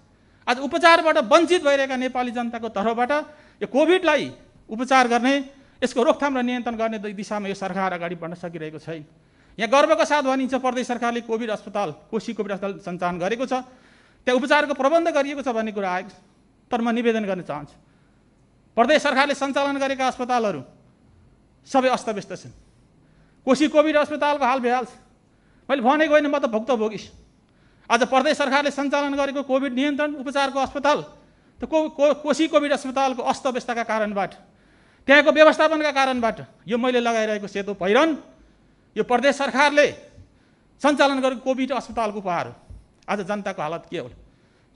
आज उपचारबाट वञ्चित भइरहेका नेपाली जनताको तर्फबाट यो कोभिडलाई उपचार गर्ने, यसको रोकथाम र नियन्त्रण गर्ने दिशामा यो सरकार अगाडि बढ्न सकिरहेको छैन। यहाँ गर्वका साथ भनिन्छ प्रदेश सरकारले कोभिड अस्पताल, कोशी कोभिड अस्पताल सञ्चालन गरेको छ, त्यहाँ उपचारको प्रबन्ध गरिएको छ भन्ने कुरा आएको छ। तर म निवेदन गर्न चाहन्छु, प्रदेश सरकारले सञ्चालन गरेका अस्पतालहरू सबै अस्तव्यस्त छन्। कोशी कोभिड अस्पतालको हाल बेहाल छ, मैले भनेको होइन, म त भुक्तभोगी। आज प्रदेश सरकारले सञ्चालन गरेको कोभिड नियन्त्रण उपचारको अस्पताल त कोशी कोभिड अस्पतालको अस्तव्यस्तका कारणबाट, त्यहाँको व्यवस्थापनका कारणबाट यो मैले लगाइरहेको सेतो पहिरन यो प्रदेश सरकारले सञ्चालन गरेको कोभिड अस्पतालको उपहार हो। आज जनताको हालत के हो?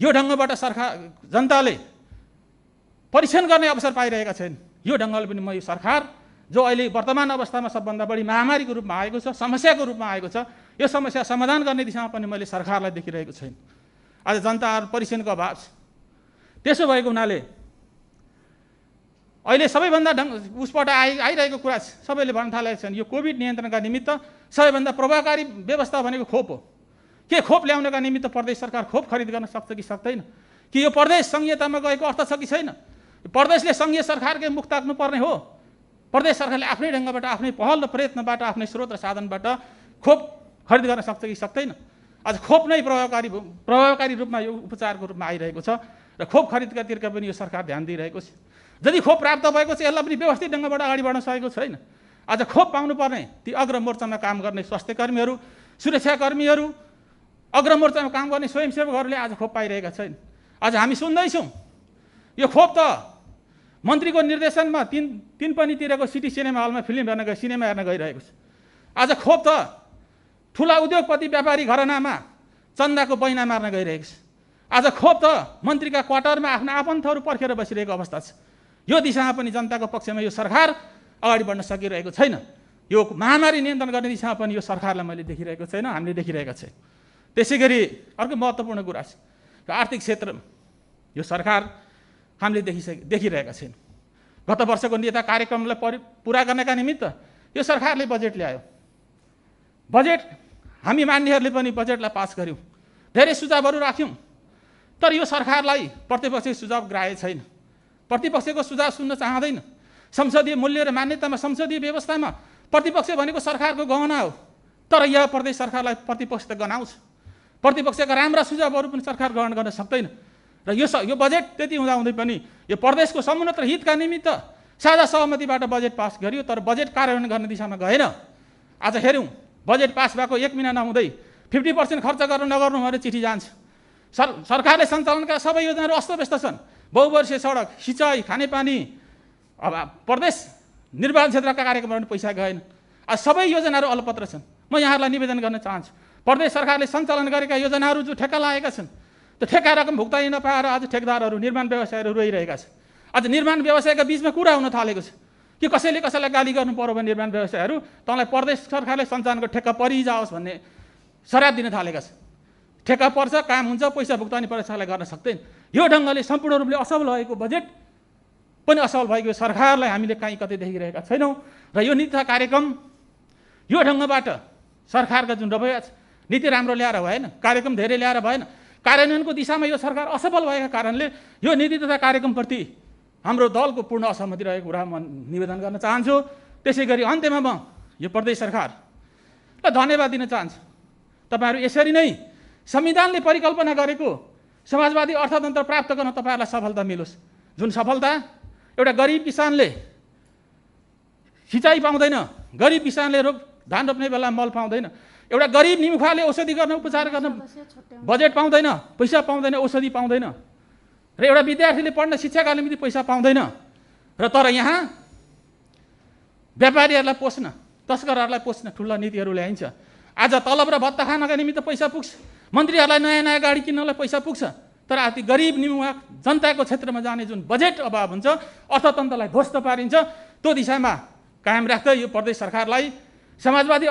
यो ढङ्गबाट सरकार जनताले परीक्षण गर्ने अवसर पाइरहेका छैन। यो ढङ्गले पनि म यो सरकार जो अहिले वर्तमान अवस्थामा सबभन्दा बढी महामारीको रूपमा आएको छ, समस्याको रूपमा आएको छ, यो समस्या समाधान गर्ने दिशामा पनि मैले सरकारलाई देखिरहेको छैन। आज जनताहरू परीक्षणको अभाव छ। त्यसो भएको हुनाले अहिले सबैभन्दा उसबाट आइरहेको कुरा छ, सबैले भन्न थालेका छन् यो कोभिड नियन्त्रणका निमित्त सबैभन्दा प्रभावकारी व्यवस्था भनेको खोप हो। के खोप ल्याउनका निमित्त प्रदेश सरकार खोप खरिद गर्न सक्छ कि सक्दैन? कि यो प्रदेश संघीयतामा गएको अर्थ छ कि छैन? प्रदेशले संघीय सरकारकै मुख ताक्नुपर्ने हो। प्रदेश सरकारले आफ्नै ढङ्गबाट, आफ्नै पहल र प्रयत्नबाट, आफ्नै स्रोत र साधनबाट खोप खरिद गर्न सक्छ कि सक्दैन? आज खोप नै प्रभावकारी रूपमा यो उपचारको रूपमा आइरहेको छ र खोप खरिदकातिर पनि यो सरकार ध्यान दिइरहेको छ। यदि खोप प्राप्त भएको छ यसलाई पनि व्यवस्थित ढङ्गबाट अगाडि बढ्न सकेको छैन। आज खोप पाउनुपर्ने ती अग्रमोर्चामा काम गर्ने स्वास्थ्य कर्मीहरू, सुरक्षाकर्मीहरू, अग्रमोर्चामा काम गर्ने स्वयंसेवकहरूले आज खोप पाइरहेका छैन। आज हामी सुन्दैछौँ यो खोप त मन्त्रीको निर्देशनमा तिनपनीतिरको सिटी सिनेमा हलमा सिनेमा हेर्न गइरहेको छ। आज खोप त ठुला उद्योगपति व्यापारी घरानामा चन्दाको बैना मार्न गइरहेको छ। आज खोप त मन्त्रीका क्वार्टरमा आफ्ना आफन्तहरू पर्खेर बसिरहेको अवस्था छ। यो दिशामा पनि जनताको पक्षमा यो सरकार अगाडि बढ्न सकिरहेको छैन। यो महामारी नियन्त्रण गर्ने दिशामा पनि यो सरकारलाई मैले देखिरहेको छैन, हामीले देखिरहेका छैन। त्यसै गरी अर्को महत्त्वपूर्ण कुरा छ, आर्थिक क्षेत्र यो सरकार हामीले देखिरहेका छैन। गत वर्षको नेता कार्यक्रमलाई पुरा गर्नका निमित्त यो सरकारले बजेट ल्यायो। बजेट हामी मान्नेहरूले पनि बजेटलाई पास गऱ्यौँ, धेरै सुझावहरू राख्यौँ, तर यो सरकारलाई प्रतिपक्षको सुझाव ग्राह्य छैन। प्रतिपक्षको सुझाव सुन्न चाहँदैन। संसदीय मूल्य र मान्यतामा, संसदीय व्यवस्थामा प्रतिपक्ष भनेको सरकारको गहना हो, तर यहाँ प्रदेश सरकारलाई प्रतिपक्ष त गनाउँछ। प्रतिपक्षका राम्रा सुझावहरू पनि सरकार ग्रहण गर्न सक्दैन र यो बजेट त्यति हुँदाहुँदै पनि यो प्रदेशको समुन्नत र हितका निमित्त साझा सहमतिबाट बजेट पास गरियो, तर बजेट कार्यान्वयन गर्ने दिशामा गएन। आज हेऱ्यौँ बजेट पास भएको 1 महिना नहुँदै 50% खर्च गर्न नगर्नु भनेर चिठी जान्छ। सरकारले सञ्चालनका सबै योजनाहरू अस्तव्यस्त छन्। बहुवर्षीय सडक, सिँचाइ, खानेपानी, अब प्रदेश निर्वाचन क्षेत्रका कार्यक्रमहरू पैसा गएन। आज सबै योजनाहरू अलपत्र छन्। म यहाँहरूलाई निवेदन गर्न चाहन्छु, प्रदेश सरकारले सञ्चालन गरेका योजनाहरू जो ठेक्का लागेका छन्, त्यो ठेक्का रकम भुक्तानी नपाएर आज ठेकदारहरू, निर्माण व्यवसायहरू रोइरहेका छन्। आज निर्माण व्यवसायका बिचमा कुरा हुन थालेको छ कि कसैले कसैलाई गाली गर्नु पर्यो भने निर्माण व्यवसायहरू तँलाई प्रदेश सरकारले सञ्चालनको ठेक्का परिजाओस् भन्ने सराप दिन थालेका छन्। ठेक्का पर्छ, काम हुन्छ, पैसा भुक्तानी प्रदेशलाई गर्न सक्दैन। यो ढङ्गले सम्पूर्ण रूपले असफल भएको बजेट पनि असफल भएको सरकारलाई हामीले कहीँ कतै देखिरहेका छैनौँ र यो नीति कार्यक्रम यो ढङ्गबाट सरकारका जुन रवैया छ, नीति राम्रो ल्याएर भएन, कार्यक्रम धेरै ल्याएर भएन, कार्यान्वयनको दिशामा यो सरकार असफल भएका कारणले यो नीति तथा कार्यक्रमप्रति हाम्रो दलको पूर्ण असहमति रहेको कुरा म निवेदन गर्न चाहन्छु। त्यसै गरी अन्त्यमा म यो प्रदेश सरकारलाई धन्यवाद दिन चाहन्छु। तपाईँहरू यसरी नै संविधानले परिकल्पना गरेको समाजवादी अर्थतन्त्र प्राप्त गर्न तपाईँहरूलाई सफलता मिलोस्। जुन सफलता एउटा गरिब किसानले सिँचाइ पाउँदैन, गरिब किसानले धान रोप्ने बेला मल पाउँदैन, एउटा गरिब निमुखाले औषधि गर्न, उपचार गर्न बजेट पाउँदैन, पैसा पाउँदैन, औषधि पाउँदैन, र एउटा विद्यार्थीले पढ्न शिक्षाका निम्ति पैसा पाउँदैन, र तर यहाँ व्यापारीहरूलाई पोस्न, तस्करहरूलाई पोस्न ठुला नीतिहरू ल्याइन्छ। आज तलब र भत्ता खानका निमित्त पैसा पुग्छ, मन्त्रीहरूलाई नयाँ नयाँ गाडी किन्नलाई पैसा पुग्छ, तर अति गरिब निमुखा जनताको क्षेत्रमा जाने जुन बजेट अभाव हुन्छ, अर्थतन्त्रलाई ध्वस्त पारिन्छ, त्यो दिशामा कायम राख्दै यो प्रदेश सरकारलाई समाजवादी